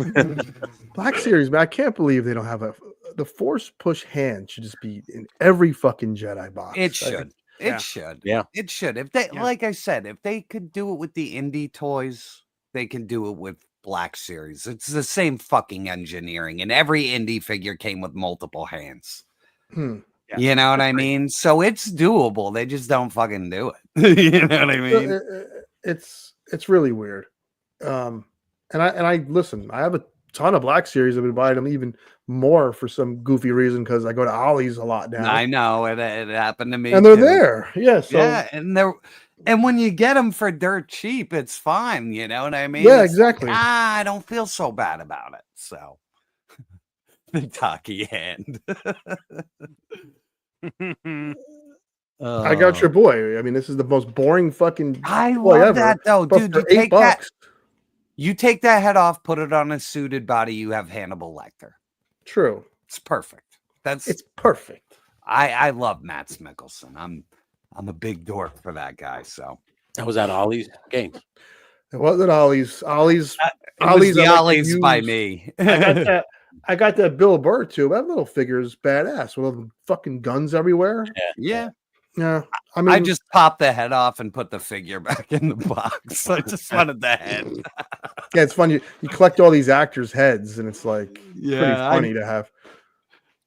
Black Series, man. I can't believe they don't have the Force push hand should just be in every fucking Jedi box. It should. Yeah. It should. Yeah. It should. If they, Yeah. like I said, if they could do it with the indie toys, they can do it with Black Series. It's the same fucking engineering, and every indie figure came with multiple hands. You know what I mean? So it's doable. They just don't fucking do it. You know what I mean? It's really weird. And I listen. I have a ton of Black Series. I've been buying them even more for some goofy reason because I go to Ollie's a lot now. I know it happened to me, and they're too. there. Yeah, so Yeah, and when you get them for dirt cheap, it's fine. You know what I mean? Yeah, It's exactly. like, I don't feel so bad about it. So the talkie hand. I got your boy. I mean, this is the most boring fucking I toy love ever. that though, But dude. for You take that. $8, You take that head off, put it on a suited body. You have Hannibal Lecter. True. It's perfect. It's perfect. I love Mads Mikkelsen. I'm a big dork for that guy. So That was at Ollie's game. It wasn't Ollie's. Ollie's. it was Ollie's. the I like to Ollie's by use. me. I got that Bill Burr too. That little figure is badass with all the fucking guns everywhere. Yeah. Yeah. I mean, I just popped the head off and put the figure back in the box. I just wanted the head. yeah, it's fun. You collect all these actors' heads, and it's like pretty Yeah, funny to have.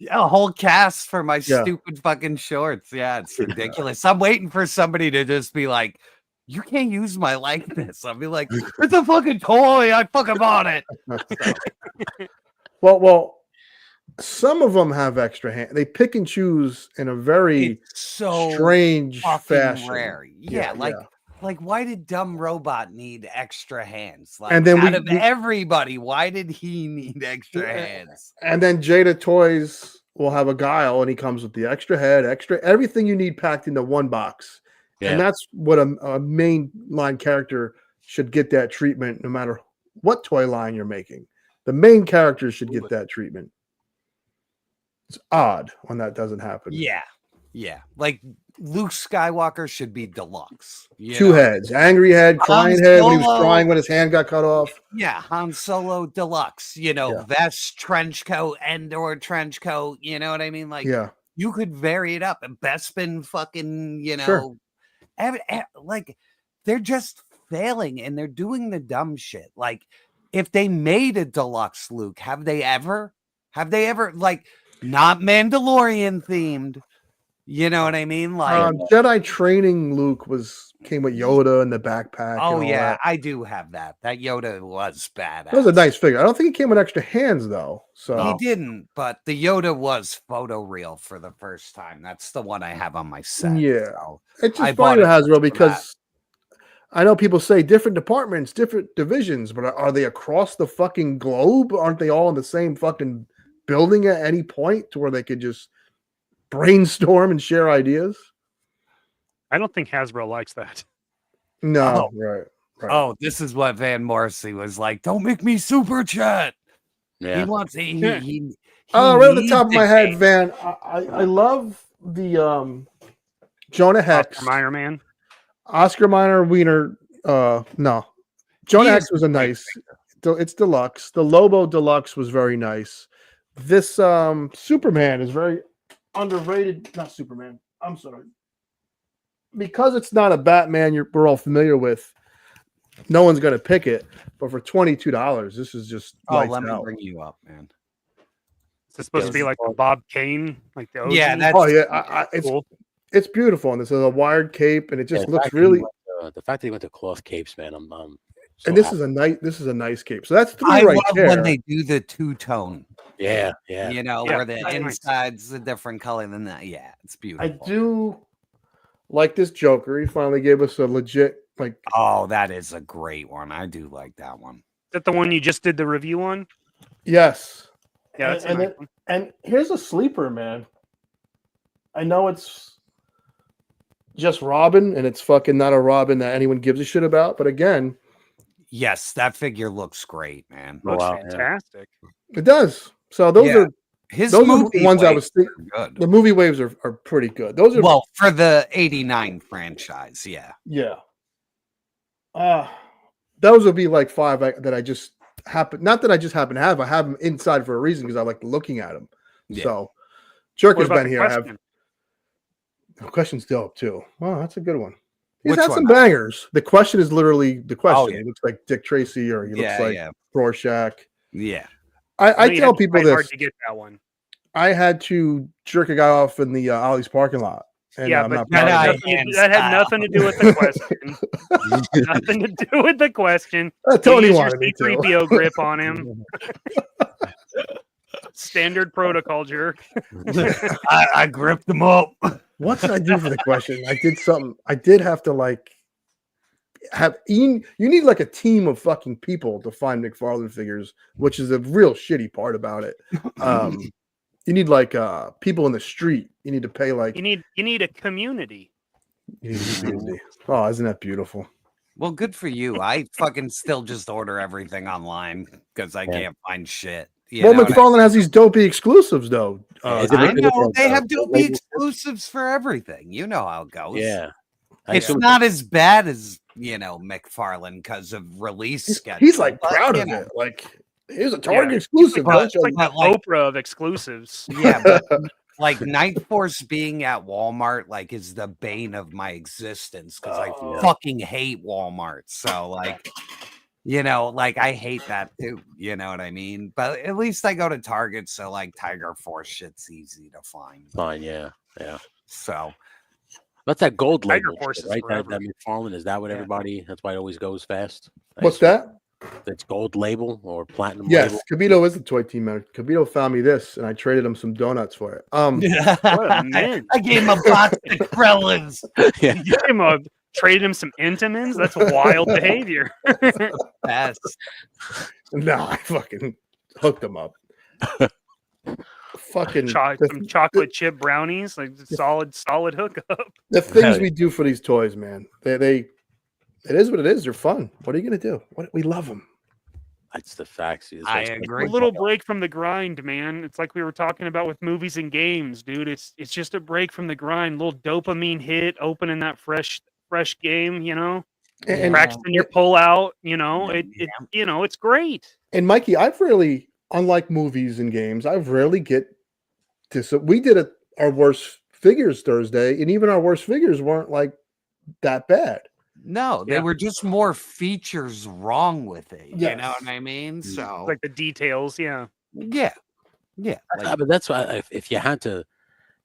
A whole cast for my Yeah. stupid fucking shorts. Yeah, it's ridiculous. I'm waiting for somebody to just be like, you can't use my likeness. I'll be like, it's a fucking toy. I fucking bought it. Well, some of them have extra hand. They pick and choose in a very So strange fucking fashion. rare. Yeah, like why did Dumb Robot need extra hands? Like, And then out we- of everybody, why did he need extra hands? And then Jada Toys will have a Guile, and he comes with the extra head, extra everything you need packed into one box. Yeah. And that's what a main line character should get that treatment, no matter what toy line you're making. The main character should get that treatment. It's odd when that doesn't happen. Yeah. Like Luke Skywalker should be deluxe. you Two know? heads, angry head, crying Han head when he was Solo- crying when his hand got cut off. Yeah, Han Solo deluxe, vest, trench coat, and/or trench coat, you know what I mean? Like, Yeah. you could vary it up. And Bespin fucking, Sure. like, they're just failing and they're doing the dumb shit. Like, if they made a deluxe Luke, have they ever, like, not Mandalorian themed? You know what I mean? Like, Jedi training Luke came with Yoda in the backpack. oh and all yeah, that. I do have that. That Yoda was badass. That was a nice figure. I don't think he came with extra hands though. So He didn't, but the Yoda was photoreal for the first time. That's the one I have on my set. Yeah. so it's I just bought funny to it Hasbro for because I know people say different departments, different divisions, but are they across the fucking globe? Aren't they all in the same fucking building at any point to where they could just brainstorm and share ideas? I don't think Hasbro likes that. No, right. Oh, this is what Van Morrissey was like. Don't make me super chat. Yeah. He wants he Oh, right at the needs top of my it. head, Van. I love the Jonah Hex. Oscar Mayer man. Oscar Minor Wiener. No. Jonah Hex was a nice. It's deluxe. The Lobo Deluxe was very nice. This Superman is very underrated. Not Superman. I'm sorry. Because it's not a Batman we're all familiar with, no one's going to pick it. But for $22, this is just lights let me out. bring you up, man. Is it supposed to be like the Bob Kane? Like the OG? Yeah, that's Oh yeah, cool. it's beautiful, and this is a wired cape, and it just the looks fact that he really. went, the fact that he went to cloth capes, man. I'm so And this happy. is a nice cape. So that's three I right love there. when they do the two-tone. Yeah. You know, Yeah, where the that's nice. inside's a different color than that. Yeah, it's beautiful. I do like this Joker. He finally gave us a legit like. Oh, that is a great one. I do like that one. Is that the one you just did the review on? Yes. Yeah, that's a and, nice it- one. and here's a sleeper, man. I know it's just Robin, and it's fucking not a Robin that anyone gives a shit about. But again, Yes, that figure looks great, man. Looks wow, yeah. fantastic. it does. So those Yeah. are His those are movie the ones I was waves thinking. are good. The movie waves are pretty good. Those are Well, for the 89 franchise, yeah. yeah. Those would be like five that I just happen. Not that I just happen to have. I have them inside for a reason because I like looking at them. Yeah. So, Jerk What has about been the here. I have question? the question's dope too. Wow, that's a good one. He's Which had one? some bangers. The question is literally the question. Oh, yeah. He looks like Dick Tracy, or he looks Yeah, like yeah. Rorschach. Yeah. I know you tell had to people fight hard this. to get that one. I had to jerk a guy off in the Ollie's parking lot. And, Yeah, I'm but not that proud had, of nothing to, that had nothing to do with the question. Nothing to do with the question. Tony You use wanted me your to. C-3PO grip on him. Standard protocol jerk. I gripped them up. What did I do for the question? I did something. I did have to like have you need like a team of fucking people to find McFarlane figures, which is a real shitty part about it. You need like people in the street. You need to pay like You need a community. you need a community. Oh, isn't that beautiful? Well, good for you. I fucking still just order everything online because I can't find shit. You Well, know what McFarlane has these dopey exclusives though. I know they have dopey exclusives for everything. You know how it goes. Yeah. It's not as bad as, McFarlane because of release schedule. He's like but, proud you of know. it. Like here's a Target Yeah. exclusive. It's like Don't the you? Oprah of exclusives. Yeah, but like Night Force being at Walmart like is the bane of my existence because I fucking hate Walmart. So like, like I hate that too. You know what I mean? But at least I go to Target, so like Tiger Force shit's easy to find. Fine, yeah. So That's that gold Tiger label, Force shit, is right? That forever. McFarlane, is that what everybody? That's why it always goes fast. What's that? That's gold label or platinum Yes, label. Kabito is the toy team member. Kabito found me this, and I traded him some donuts for it. Man. I gave him a box of Krellins. Yeah. You gave him traded him some Intamins? That's wild behavior. Yes. No, I fucking hooked him up. Fucking some chocolate chip brownies, like solid hookup. the things we do for these toys, man. They it is what it is. They're fun. What are you gonna do? We love them. That's the facts. I agree. A little break from the grind, man. It's like we were talking about with movies and games, dude. It's just a break from the grind. Little dopamine hit, opening that fresh game, And practicing your pull out, it's great. And Mikey, I've really, unlike movies and games, I've rarely get to. So we did our worst figures Thursday, and even our worst figures weren't like that bad. No, they were just more features wrong with it. Yes. You know what I mean? So Like the details, yeah. yeah. But that's why if you had to,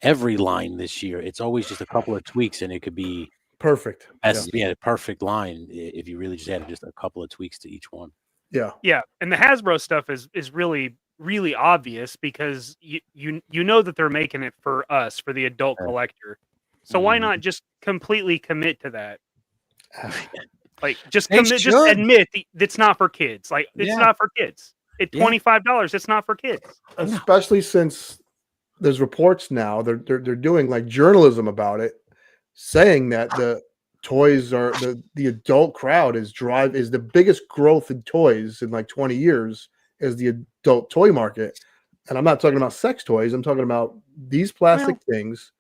every line this year, it's always just a couple of tweaks, and it could be Perfect. a perfect line if you really just added just a couple of tweaks to each one. Yeah. Yeah, and the Hasbro stuff is really really obvious because you know that they're making it for us, for the adult collector. So why not just completely commit to that? Like just admit it's not for kids. Like it's not for kids. It's $25. It's not for kids. Especially since there's reports now they're doing like journalism about it, saying that the toys are the adult crowd is the biggest growth in toys in like 20 years is the adult toy market. And I'm not talking about sex toys. I'm talking about these plastic things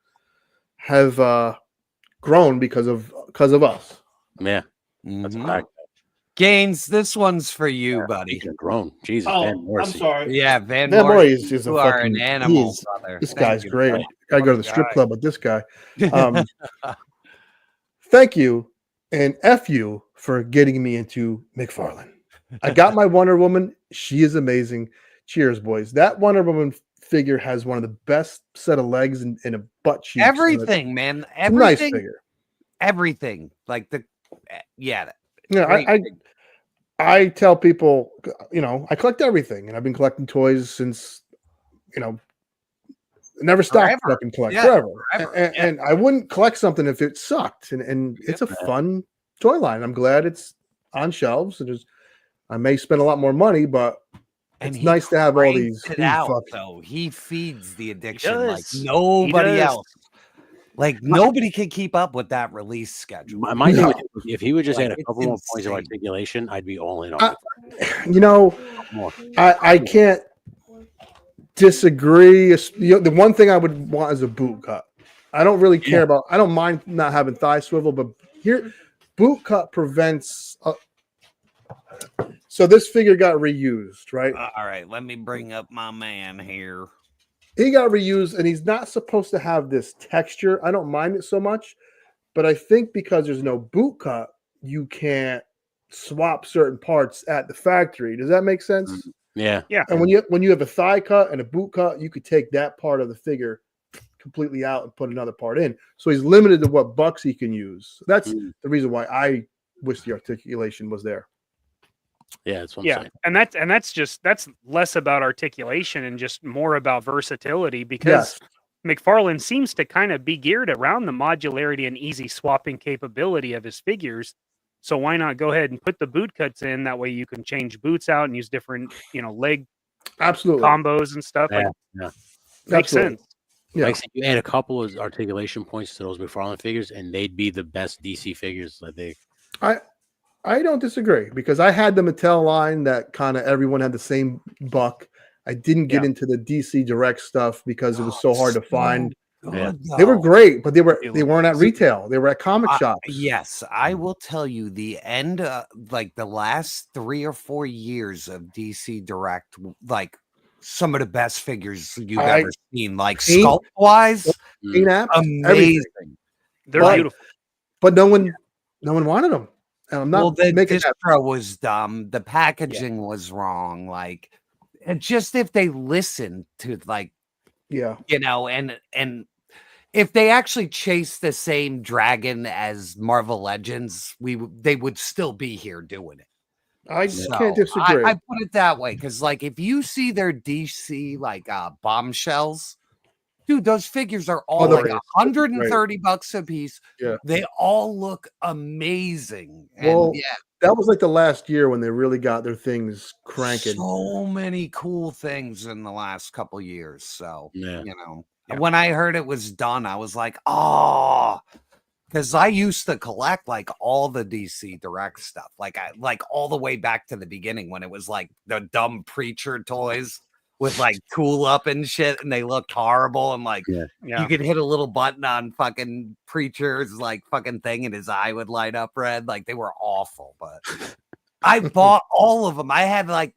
have grown because of us. Yeah. That's a fact. Gaines, this one's for you, buddy. You're grown. Jesus. Oh, Van Morrissey. I'm sorry. Yeah, Van Morrissey Morrissey is a you are fucking an animal, this brother. guy's Thank great. you. Gotta go to the strip club with this guy. Thank you and F you for getting me into McFarlane. I got my Wonder Woman. She is amazing. Cheers, boys. That Wonder Woman figure has one of the best set of legs and a butt cheeks. Everything, man. Everything. Nice figure. Everything. Like Yeah, I tell people, I collect everything, and I've been collecting toys since, never stopped fucking collecting forever. And I wouldn't collect something if it sucked. And it's a fun toy line. I'm glad it's on shelves. And I may spend a lot more money, but it's nice to have all these. Though he feeds the addiction like nobody else. Like nobody can keep up with that release schedule. My thing, if he would just add a couple more points of articulation, I'd be all in on it. I can't disagree. The one thing I would want is a boot cut. I don't really care about. I don't mind not having thigh swivel, but here, boot cut prevents. So this figure got reused, right? All right, let me bring up my man here. He got reused, and he's not supposed to have this texture. I don't mind it so much, but I think because there's no boot cut, you can't swap certain parts at the factory. Does that make sense? Yeah. And when you have a thigh cut and a boot cut, you could take that part of the figure completely out and put another part in. So he's limited to what bucks he can use. That's the reason why I wish the articulation was there. Yeah, that's what I'm saying. And that's less about articulation and just more about versatility, because McFarlane seems to kind of be geared around the modularity and easy swapping capability of his figures. So why not go ahead and put the boot cuts in? That way you can change boots out and use different, leg combos and stuff. Makes sense. Yeah. Like you add a couple of articulation points to those McFarlane figures, and they'd be the best DC figures, I think. I don't disagree, because I had the Mattel line that kind of everyone had the same buck. I didn't get into the DC Direct stuff because it was so hard to find. They were great, but they weren't at retail. They were at comic shops. Yes, I will tell you the end, like the last 3 or 4 years of DC Direct, like some of the best figures you've ever seen, like sculpt wise, amazing. Everything. They're beautiful, but no one wanted them. And I'm not the distro was dumb. The packaging was wrong. Like, and just if they listened to and if they actually chased the same dragon as Marvel Legends, they would still be here doing it. I can't disagree. I put it that way, because like if you see their DC bombshells, dude, those figures are all like $130 a piece. Yeah. They all look amazing. Well, and that was like the last year when they really got their things cranking. So many cool things in the last couple years. So, when I heard it was done, I was like, oh, because I used to collect like all the DC Direct stuff, like all the way back to the beginning when it was like the dumb preacher toys with like tool up and shit, and they looked horrible. And like, you could hit a little button on fucking preacher's like fucking thing, and his eye would light up red. Like they were awful, but I bought all of them. I had like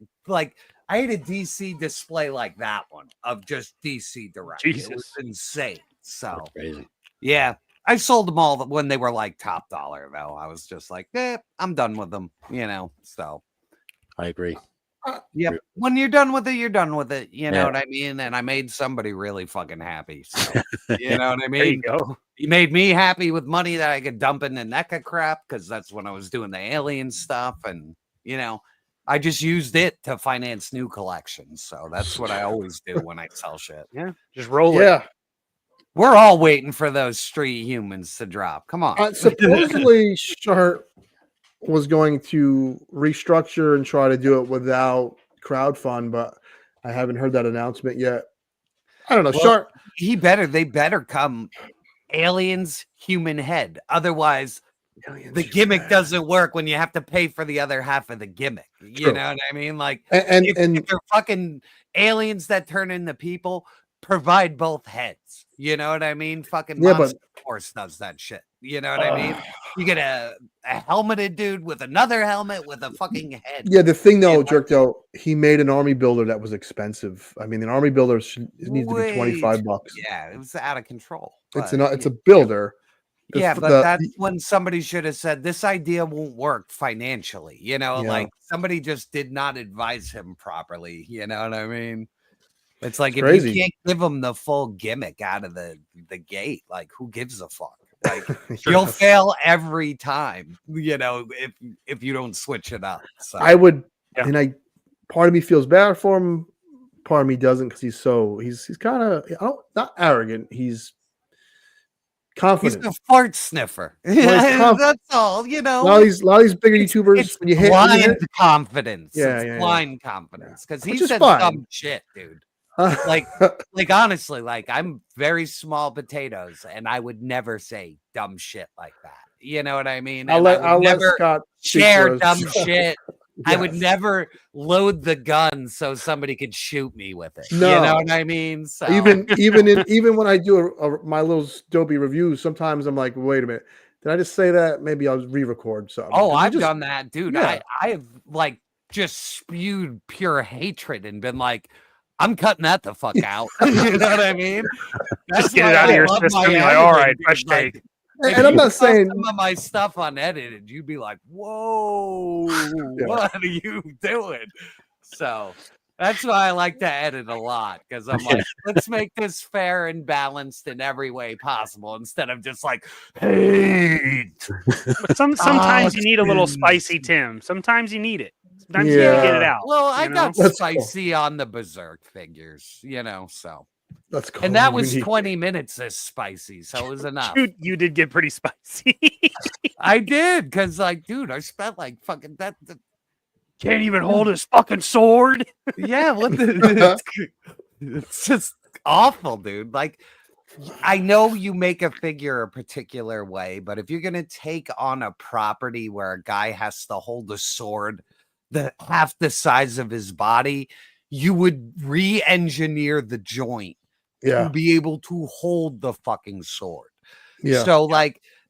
I had a DC display like that one of just DC Direct. Jesus. It was insane. So that's crazy. Yeah, I sold them all when they were like top dollar though. I was just like, I'm done with them. So I agree. Yep. When you're done with it, you're done with it. You know what I mean? And I made somebody really fucking happy. So, you know what I mean? There you go. You made me happy with money that I could dump in the NECA crap, because that's when I was doing the alien stuff. And, I just used it to finance new collections. So that's what I always do when I sell shit. Yeah. Just roll it. Yeah. We're all waiting for those street humans to drop. Come on. Supposedly, Sharp was going to restructure and try to do it without crowdfund, but I haven't heard that announcement yet. I don't know. Well, they better come aliens, human head. Otherwise, the gimmick doesn't work when you have to pay for the other half of the gimmick. You know what I mean? Like, if they're fucking aliens that turn into people, provide both heads. You know what I mean? Fucking Monster Force does that shit. You know what I mean? You get a helmeted dude with another helmet with a fucking head. Yeah, the thing though, Jerk, though, he made an army builder that was expensive. I mean, an army builder needs to be $25. Yeah, it was out of control. It's a builder. Yeah, but that's when somebody should have said this idea won't work financially. Like somebody just did not advise him properly. You know what I mean? It's like if you can't give them the full gimmick out of the gate, like who gives a fuck? Like you'll fail every time, if you don't switch it up. So I would, and part of me feels bad for him, part of me doesn't, because he's kind of not arrogant. He's confident. He's a fart sniffer. That's all. A lot of these bigger YouTubers, it's when you hit blind confidence. Yeah, blind confidence, because he said dumb shit, dude. like honestly, like I'm very small potatoes, and I would never say dumb shit like that. You know what I mean? I'll let Scott share dumb shit. Yes. I would never load the gun so somebody could shoot me with it. No. You know what I mean? So even when I do my little dopey reviews, sometimes I'm like, wait a minute, did I just say that? Maybe I'll re-record something. Oh, I've done that, dude. Yeah. I have like just spewed pure hatred and been like, I'm cutting that the fuck out. You know what I mean? Just get it out of your system. Like, all right, fresh take. And I'm not saying some of my stuff unedited, you'd be like, "Whoa, what are you doing?" So that's why I like to edit a lot, because I'm like, let's make this fair and balanced in every way possible, instead of just like hate. But sometimes you need a little spicy, Tim. Sometimes you need it. Sometimes you need to get it out. Well, I got That's spicy on the Berserk figures, so. That's cool. And that was 20 minutes as spicy, so it was enough. Dude, you did get pretty spicy. I did, because dude, I spent fucking that. Can't even hold his fucking sword. Yeah, what the? It's just awful, dude. I know you make a figure a particular way, but if you're gonna take on a property where a guy has to hold a sword half the size of his body, you would re-engineer the joint to be able to hold the fucking sword. Yeah. So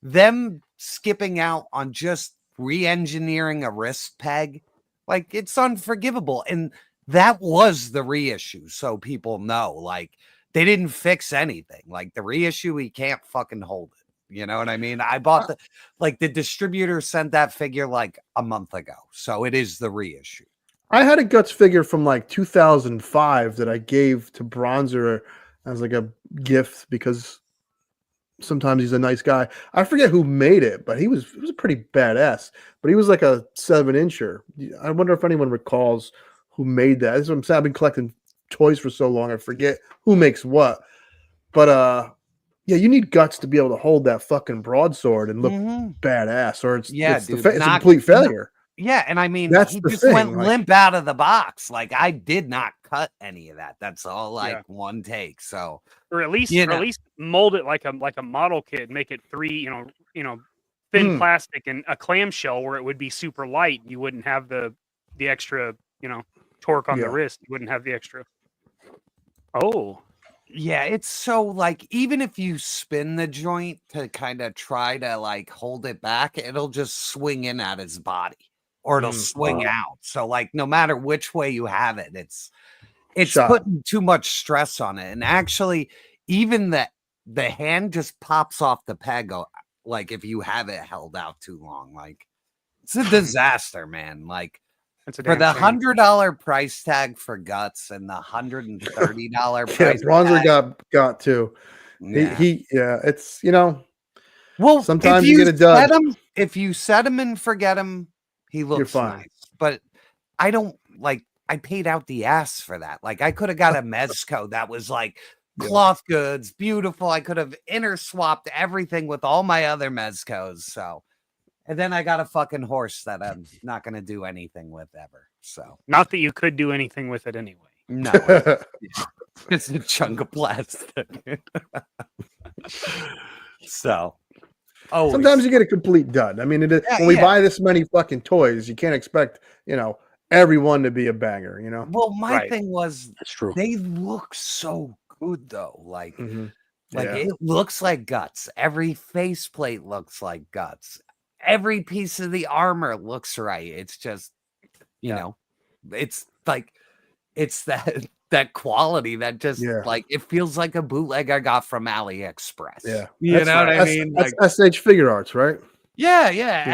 them skipping out on just re-engineering a wrist peg, it's unforgivable. And that was the reissue. So people know, they didn't fix anything. The reissue, he can't fucking hold it. You know what I mean? I bought the distributor sent that figure a month ago. So it is the reissue. I had a Guts figure from 2005 that I gave to Bronzer as a gift, because sometimes he's a nice guy. I forget who made it, but he was pretty badass. But he was a 7-incher. I wonder if anyone recalls who made that. That's what I'm saying. I've been collecting toys for so long, I forget who makes what. But yeah, you need guts to be able to hold that fucking broadsword and look badass, or it's a complete failure. Yeah, and I mean, That's he the just thing, went limp out of the box. I did not cut any of that. That's all one take. So, or at least mold it like a model kit, make it thin plastic and a clamshell where it would be super light. You wouldn't have the extra torque on the wrist. You wouldn't have the extra. Oh. Yeah, it's so even if you spin the joint to kind of try to hold it back, it'll just swing in at his body, or it'll swing out. So no matter which way you have it, it's putting too much stress on it. And actually, even the hand just pops off the peg. If you have it held out too long, it's a disaster, man. For the $100 price tag for guts and the $130 price Bronzer tag, got too. Yeah. He it's well, sometimes you get it done. If you set him and forget him, he looks nice. But I don't I paid out the ass for that. I could have got a Mezco that was cloth goods, beautiful. I could have interswapped everything with all my other Mezcos. So. And then I got a fucking horse that I'm not going to do anything with ever. So, not that you could do anything with it anyway. No, it's a chunk of plastic. So, sometimes you get a complete dud. I mean, when we buy this many fucking toys, you can't expect everyone to be a banger. Well, my thing was, that's true. They look so good though. It looks like guts. Every faceplate looks like guts. Every piece of the armor looks right. It's just, it's it's that quality that just it feels like a bootleg I got from AliExpress. Yeah. You know what I mean? That's SH Figure Arts, right? Yeah.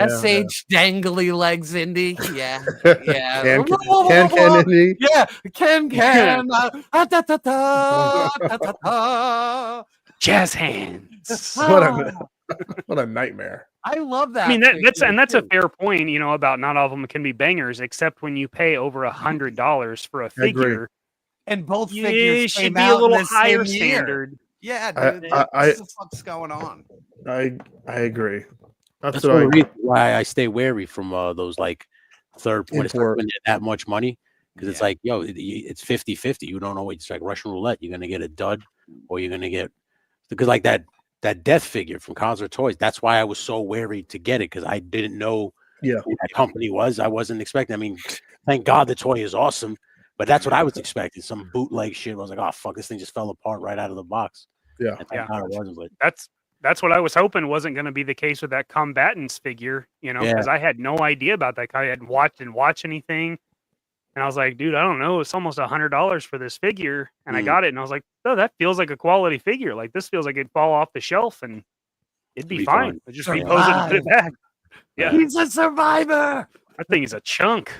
SH dangly legs indie. Yeah. Yeah. Can indie. Yeah. Can. Jazz hands. What a nightmare. I love that. I mean, that's a fair point, about not all of them can be bangers, except when you pay over $100 for a figure. And both figures should be a little higher standard. Yeah, dude. What the fuck's going on? I agree. That's the reason why I stay wary from those third when it's that much money, because it's it's 50-50. You don't know it's like Russian roulette. You're gonna get a dud, or you're gonna get, because that death figure from Concert Toys. That's why I was so wary to get it, because I didn't know who that company was. I wasn't expecting. I mean, thank God the toy is awesome, but that's what I was expecting. Some bootleg shit. I was like, oh fuck, this thing just fell apart right out of the box. Yeah, it wasn't. But that's what I was hoping wasn't going to be the case with that Combatants figure. Because I had no idea about that guy. I hadn't watched anything. And I was like, dude, I don't know. It's almost $100 for this figure. And I got it. And I was like, oh, that feels like a quality figure. This feels like it'd fall off the shelf. And It'd be Be fine. fine. I'd just repose it and put it back. Yeah. He's a survivor. I think he's a chunk.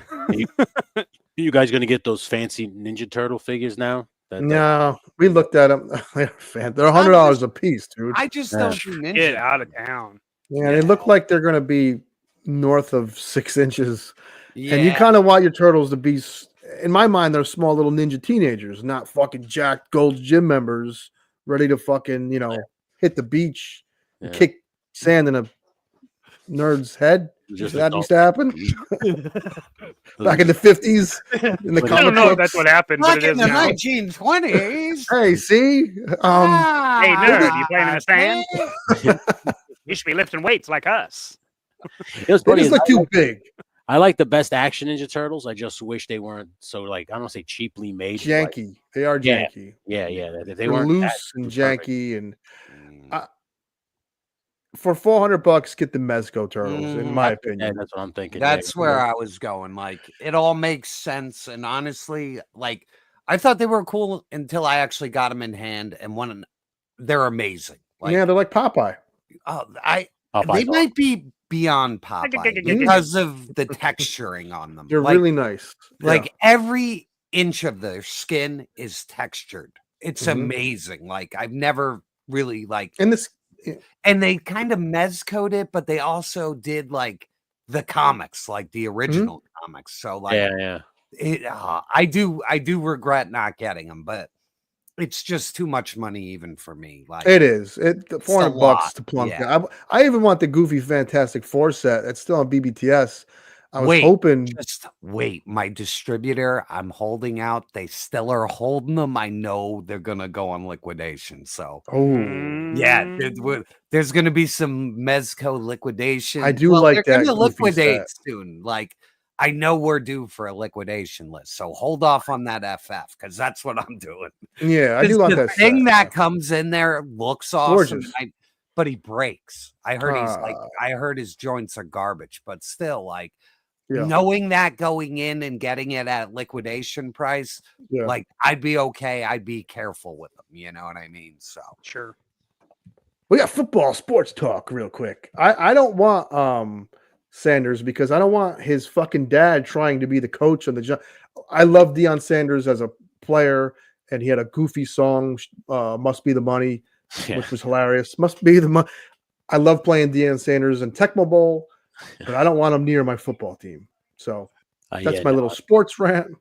You guys gonna get those fancy Ninja Turtle figures now? No, we looked at them. They're $100 a piece, dude. I just don't do Ninja. Get out of town. Yeah, they look like they're gonna be north of 6 inches. Yeah. And you kind of want your turtles to be, in my mind, they're small little ninja teenagers, not fucking jacked Gold's gym members ready to fucking, hit the beach and kick sand in a nerd's head. That used to happen back in the 50s. In the I don't know if that's what happened, but Back it in is the now. 1920s. Hey, see? Hey, nerd, you playing in the sand? You should be lifting weights like us. It was They funny. just look too big. I like the best action Ninja Turtles. I just wish they weren't so I don't want to say cheaply made. Janky. They are janky. Yeah. They They're weren't loose and janky. And for $400, get the Mezco turtles, in my opinion. That's what I'm thinking. That's where I was going. Like, it all makes sense. And honestly, like, I thought they were cool until I actually got them in hand. And they're amazing. Like, yeah, they're like Popeye. They might be beyond Popeye because of the texturing on them. They're like, really nice. Like every inch of their skin is textured. It's amazing. Like I've never really and they kind of Mezcoed it, but they also did like the comics, like the original comics. So like, I do regret not getting them, but it's just too much money even for me. Like it is. $400 to plump. Yeah. I even want the Goofy Fantastic Four set. It's still on BBTS. I was hoping. Just wait. My distributor, I'm holding out. They still are holding them. I know they're gonna go on liquidation. So, yeah, there's gonna be some Mezco liquidation. I do like they're that gonna Goofy liquidate set. soon. Like I know we're due for a liquidation list. So hold off on that FF because that's what I'm doing. Yeah, I do like the that thing set. that comes in there looks awesome. Gorgeous. But he breaks. I heard I heard his joints are garbage, but still, like knowing that going in and getting it at liquidation price, like I'd be okay. I'd be careful with them. You know what I mean? So sure. We got football sports talk real quick. I don't want Sanders because I don't want his fucking dad trying to be the coach on the job. I love Deion Sanders as a player, and he had a goofy song, "Must Be the Money," which was hilarious. Must be the money. I love playing Deion Sanders in Tecmo Bowl, but I don't want him near my football team. So that's my little sports rant.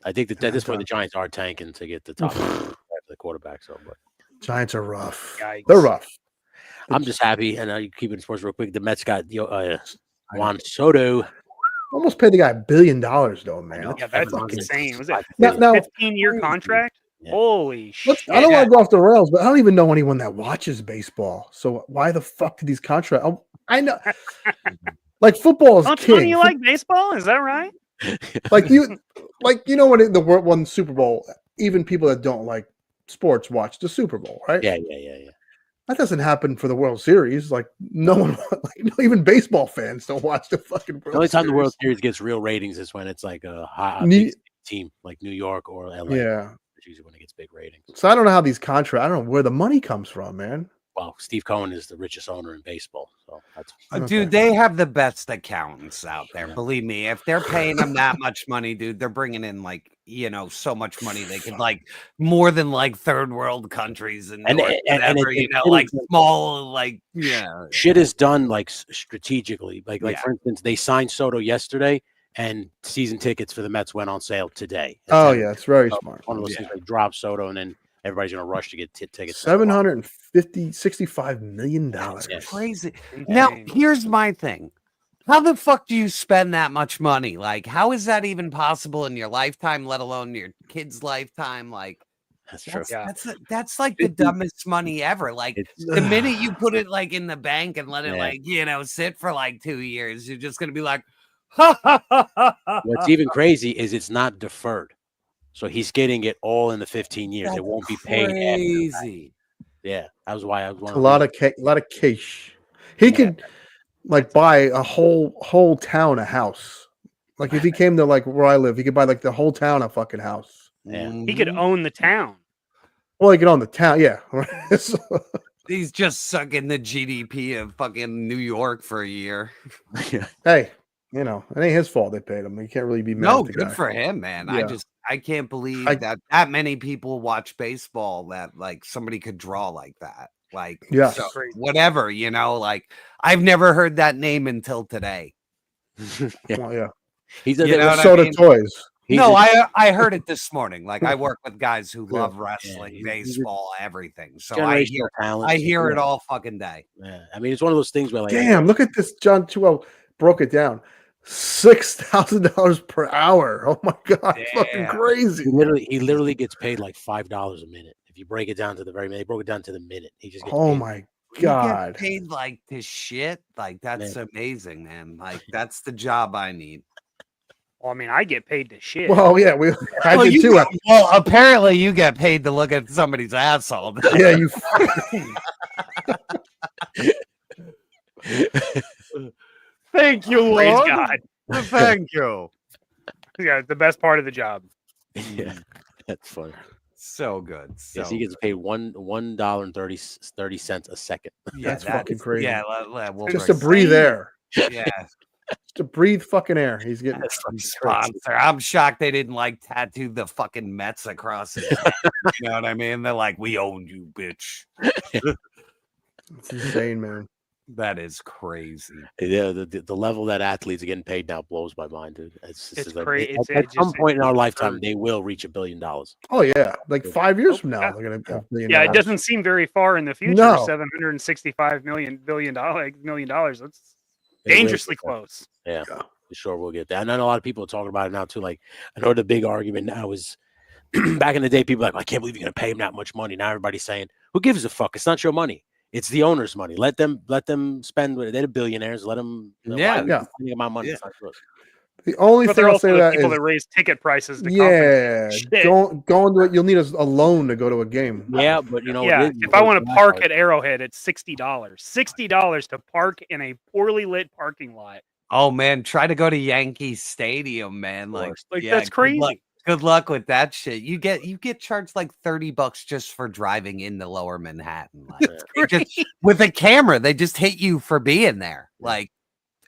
I think that at this point the Giants are tanking to get the top the quarterback. So, but Giants are rough. Yikes. They're rough. I'm just happy, and you keep it in sports real quick. The Mets got Juan Soto. Almost paid the guy $1 billion, though, man. Yeah, that's insane. Was it Now- 15-year contract? Holy shit. I don't want to go off the rails, but I don't even know anyone that watches baseball. So why the fuck do these contracts? I know, like football is Don't king. you like baseball? Is that right? Like when the world won the Super Bowl, even people that don't like sports watch the Super Bowl, right? Yeah. That doesn't happen for the World Series. Like no one, even baseball fans don't watch the fucking World The only time Series. the World Series gets real ratings is when it's like a high Ne- team like New York or LA. Yeah. It's usually when it gets big ratings. So I don't know how these contracts. I don't know where the money comes from, man. Well, Steve Cohen is the richest owner in baseball, so that's dude, they have the best accountants out there. Believe me, if they're paying them that much money, dude, they're bringing in so much money they could more than third world countries and small shit is done strategically. For instance, they signed Soto yesterday, and season tickets for the Mets went on sale today. Oh yeah, it's very smart. One of those things like drop Soto, and then everybody's gonna rush to get tickets. $65 million. That's crazy. Now, here's my thing. How the fuck do you spend that much money? Like, how is that even possible in your lifetime, let alone your kid's lifetime? Like, that's true. That's like the dumbest money ever. Like, the minute you put it in the bank and let it sit for 2 years, you're just gonna be like, What's even crazy is it's not deferred. So he's getting it all in the 15 years. That's it won't be paid. crazy. Yeah, that was why I was A lot of cash. He could buy a whole town a house. Like if he came to where I live, he could buy the whole town a fucking house. Yeah. He could own the town. Well, he could own the town. Yeah. He's just sucking the GDP of fucking New York for a year. Hey, it ain't his fault they paid him. You can't really be mad No, at the good guy. for him, man. Yeah. I can't believe that many people watch baseball that like somebody could draw like that. Like, Yes. so, whatever, like I've never heard that name until today. Well, yeah. He's You know what I soda mean? toys. No, I heard it this morning. Like I work with guys who love wrestling, baseball, everything. So I hear it all fucking day. Yeah, I mean it's one of those things where like Damn, look at this. John 2 broke it down. $6,000 per hour. Oh my god, it's fucking crazy. He literally gets paid like $5 a minute. If you break it down to the very minute, they broke it down to the minute. He just gets paid. My god, you get paid like this shit. Like that's amazing, man. Like that's the job I need. Well, I mean, I get paid to shit. Well, yeah, I did too. Well, apparently you get paid to look at somebody's asshole. Yeah, you. Thank you, Lord. Praise God. Thank you. Yeah, the best part of the job. Yeah, that's funny. So good. Yes, he gets paid $1.30 a second. Yeah, that's fucking crazy. Yeah, just to breathe air. Yeah. To breathe fucking air. He's getting sponsor. I'm shocked they didn't like tattoo the fucking Mets across it. You know what I mean? They're like, we own you, bitch. It's insane, man. That is crazy. Yeah, the level that athletes are getting paid now blows my mind, dude. It's crazy. At some point in our lifetime, they will reach $1 billion. Oh yeah, like 5 years from now, they're gonna have $1 billion. Yeah, it doesn't seem very far in the future. No. $765 million. That's dangerously close. Yeah, for sure we'll get that. And I know a lot of people are talking about it now too. Like I know the big argument now is back in the day, people were like, I can't believe you're gonna pay him that much money. Now everybody's saying, who gives a fuck? It's not your money. It's the owner's money. Let them spend. They're the billionaires. Let them. Spending my money. It's not yours. The only thing I'll say the that people is that raise ticket prices. To don't go into it. You'll need a loan to go to a game. Yeah, but if I want to park at Arrowhead, it's $60. $60 to park in a poorly lit parking lot. Oh man, try to go to Yankee Stadium, man. Like that's crazy. Good luck with that shit. You get charged like $30 just for driving into Lower Manhattan. Like with a camera, they just hit you for being there. Like,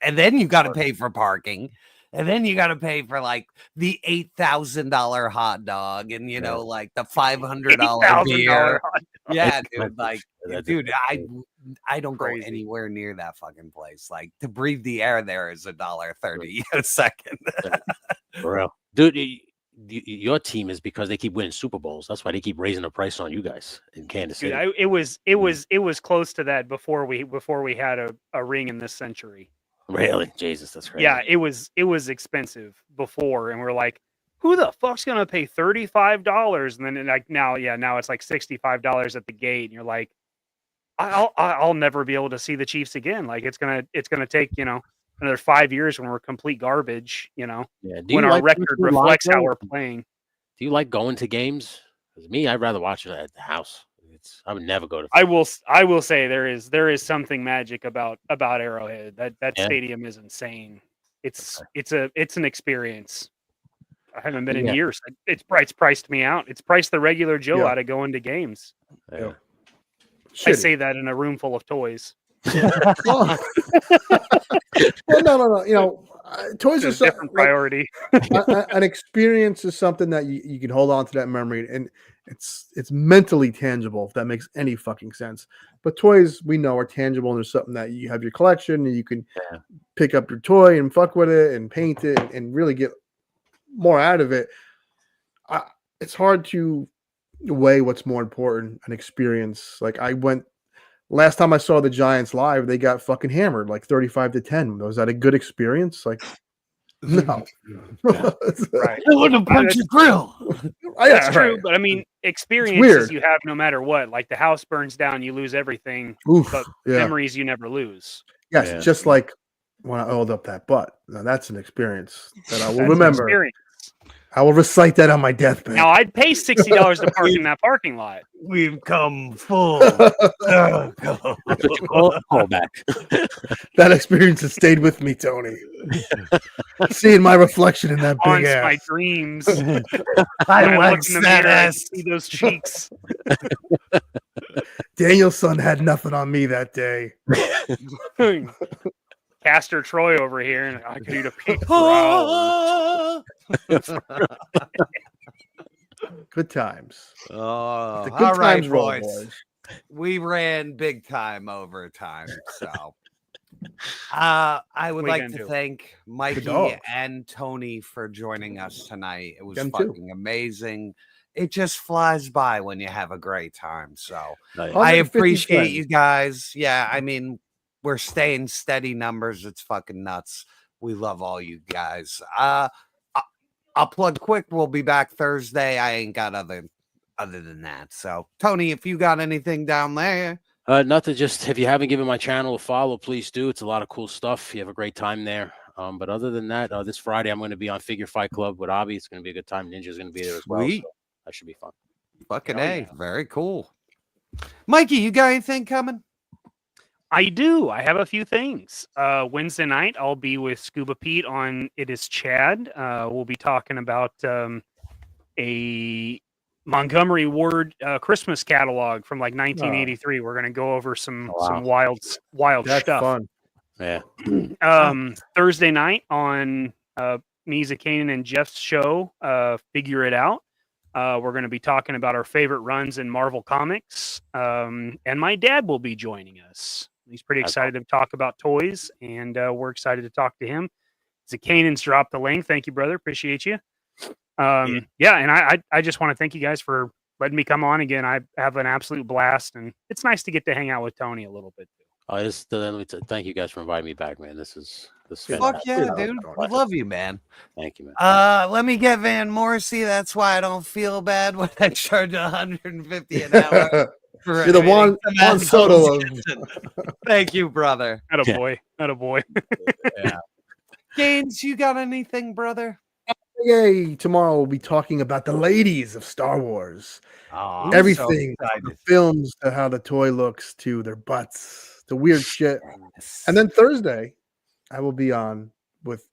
and then you got to pay for parking, and then you got to pay for like the $8,000 hot dog, and like the $500 beer. Yeah, dude. Like, dude, I don't go anywhere near that fucking place. Like to breathe the air there is $1.30 a second. For real, dude. Your team is because they keep winning Super Bowls. That's why they keep raising the price on you guys in Kansas City. Dude, it was close to that before we had a ring in this century. Really? Jesus, that's crazy. Yeah, it was expensive before, and we're like, who the fuck's gonna pay $35? And then now it's like $65 at the gate, and you're like, I'll never be able to see the Chiefs again. Like it's gonna take another 5 years when we're complete garbage, when our record reflects how we're playing. Do you like going to games? Because me, I'd rather watch it at the house. I would never go to. I will say there is something magic about Arrowhead. That stadium is insane. It's an experience. I haven't been in years. It's priced me out. It's priced the regular Joe out of going to games. Yeah. I say that in a room full of toys. Well, no. Toys are a different priority. An experience is something that you can hold on to that memory, and it's mentally tangible. If that makes any fucking sense. But toys, we know, are tangible, and there's something that you have your collection, and you can pick up your toy and fuck with it, and paint it, and really get more out of it. It's hard to weigh what's more important, an experience. Like last time I saw the Giants live, they got fucking hammered like 35-10. Was that a good experience? Like, no. Right. I want to punch your grill. That's true, but I mean, experiences you have no matter what. Like the house burns down, you lose everything, but memories you never lose. Yes, just like when I oiled up that butt. Now that's an experience that I will remember. I will recite that on my deathbed. Now I'd pay $60 to park in that parking lot. We've come full. Callback. That experience has stayed with me, Tony. Seeing my reflection in that big Haunts ass. my dreams. I look wax in the that mirror and ass. see those cheeks. Daniel's son had nothing on me that day. Castor Troy over here, and I could eat a pizza. Good times. Oh, The good all right, times roll, boys. boys. We ran big time overtime, so I would We like can to do. thank Mikey dog. and Tony for joining us tonight. It was Them too. fucking amazing. It just flies by when you have a great time. So I 150 appreciate friends. you guys. Yeah, I mean, we're staying steady numbers. It's fucking nuts. We love all you guys. I'll plug quick. We'll be back Thursday. I ain't got other than that. So Tony, if you got anything down there. Nothing. Just if you haven't given my channel a follow, please do. It's a lot of cool stuff. You have a great time there. But other than that, this Friday I'm going to be on Figure Fight Club with Abby. It's going to be a good time. Ninja's going to be there as well. Sweet. So that should be fun. Fucking Hell A. yeah. Very cool. Mikey, you got anything coming? I do. I have a few things. Wednesday night, I'll be with Scuba Pete on It Is Chad. We'll be talking about a Montgomery Ward Christmas catalog from like 1983. We're going to go over some wild That's stuff. fun. Yeah. Thursday night on Misa Kanan and Jeff's show, Figure It Out. We're going to be talking about our favorite runs in Marvel Comics. And my dad will be joining us. He's pretty excited to talk about toys, and we're excited to talk to him. Zakanan's dropped the link. Thank you, brother. Appreciate you. And I just want to thank you guys for letting me come on again. I have an absolute blast, and it's nice to get to hang out with Tony a little bit. Thank you guys for inviting me back, man. This is Fuck yeah, dude. We love you, man. Thank you, man. Let me get Van Morrissey. That's why I don't feel bad when I charge $150 an hour. You're the Juan Soto of... Thank you, brother. Not a boy. Not a boy. Yeah. Gaines, you got anything, brother? Yay! Tomorrow we'll be talking about the ladies of Star Wars. Oh, everything, from the films to how the toy looks to their butts, to weird shit. And then Thursday, I will be on with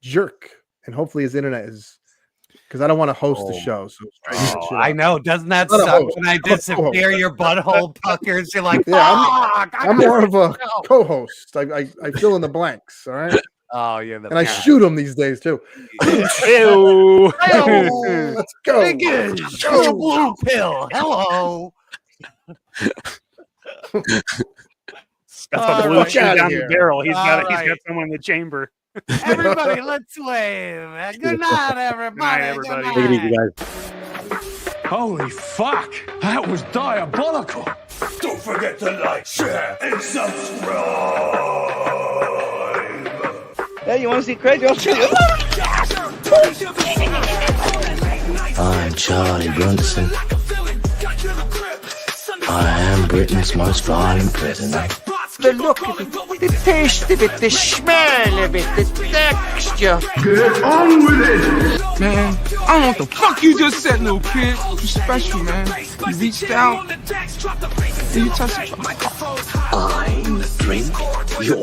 Jerk, and hopefully his internet is, because I don't want to host the show. So I know. Doesn't that Not a suck host. when I disappear? Your butthole puckers. You're like, yeah, fuck. I'm more of a co-host. I fill in the blanks. All right. Oh, you're the and I shoot them these days too. Ew. Let's go. Show blue pill. Hello. Stuff a blue chew down the barrel. He's got someone in the chamber. Everybody, let's wave. Good night, everybody. Good night, everybody. Take it easy, guys. Holy fuck! That was diabolical! Don't forget to like, share, and subscribe! Hey, you want to see crazy? I'll show you. I'm Charlie Brunson. I am Britain's most violent prisoner. The look of it, the taste of it, the smell of it, the texture. Get on with it! Man, I don't know what the fuck you just said, little kid. You special, man. You reached out and you touched it. I drink your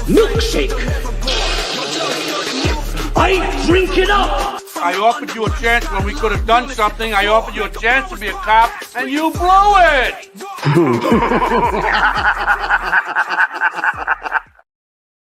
milkshake. I drink it up. I offered you a chance when we could have done something. I offered you a chance to be a cop, and you blew it!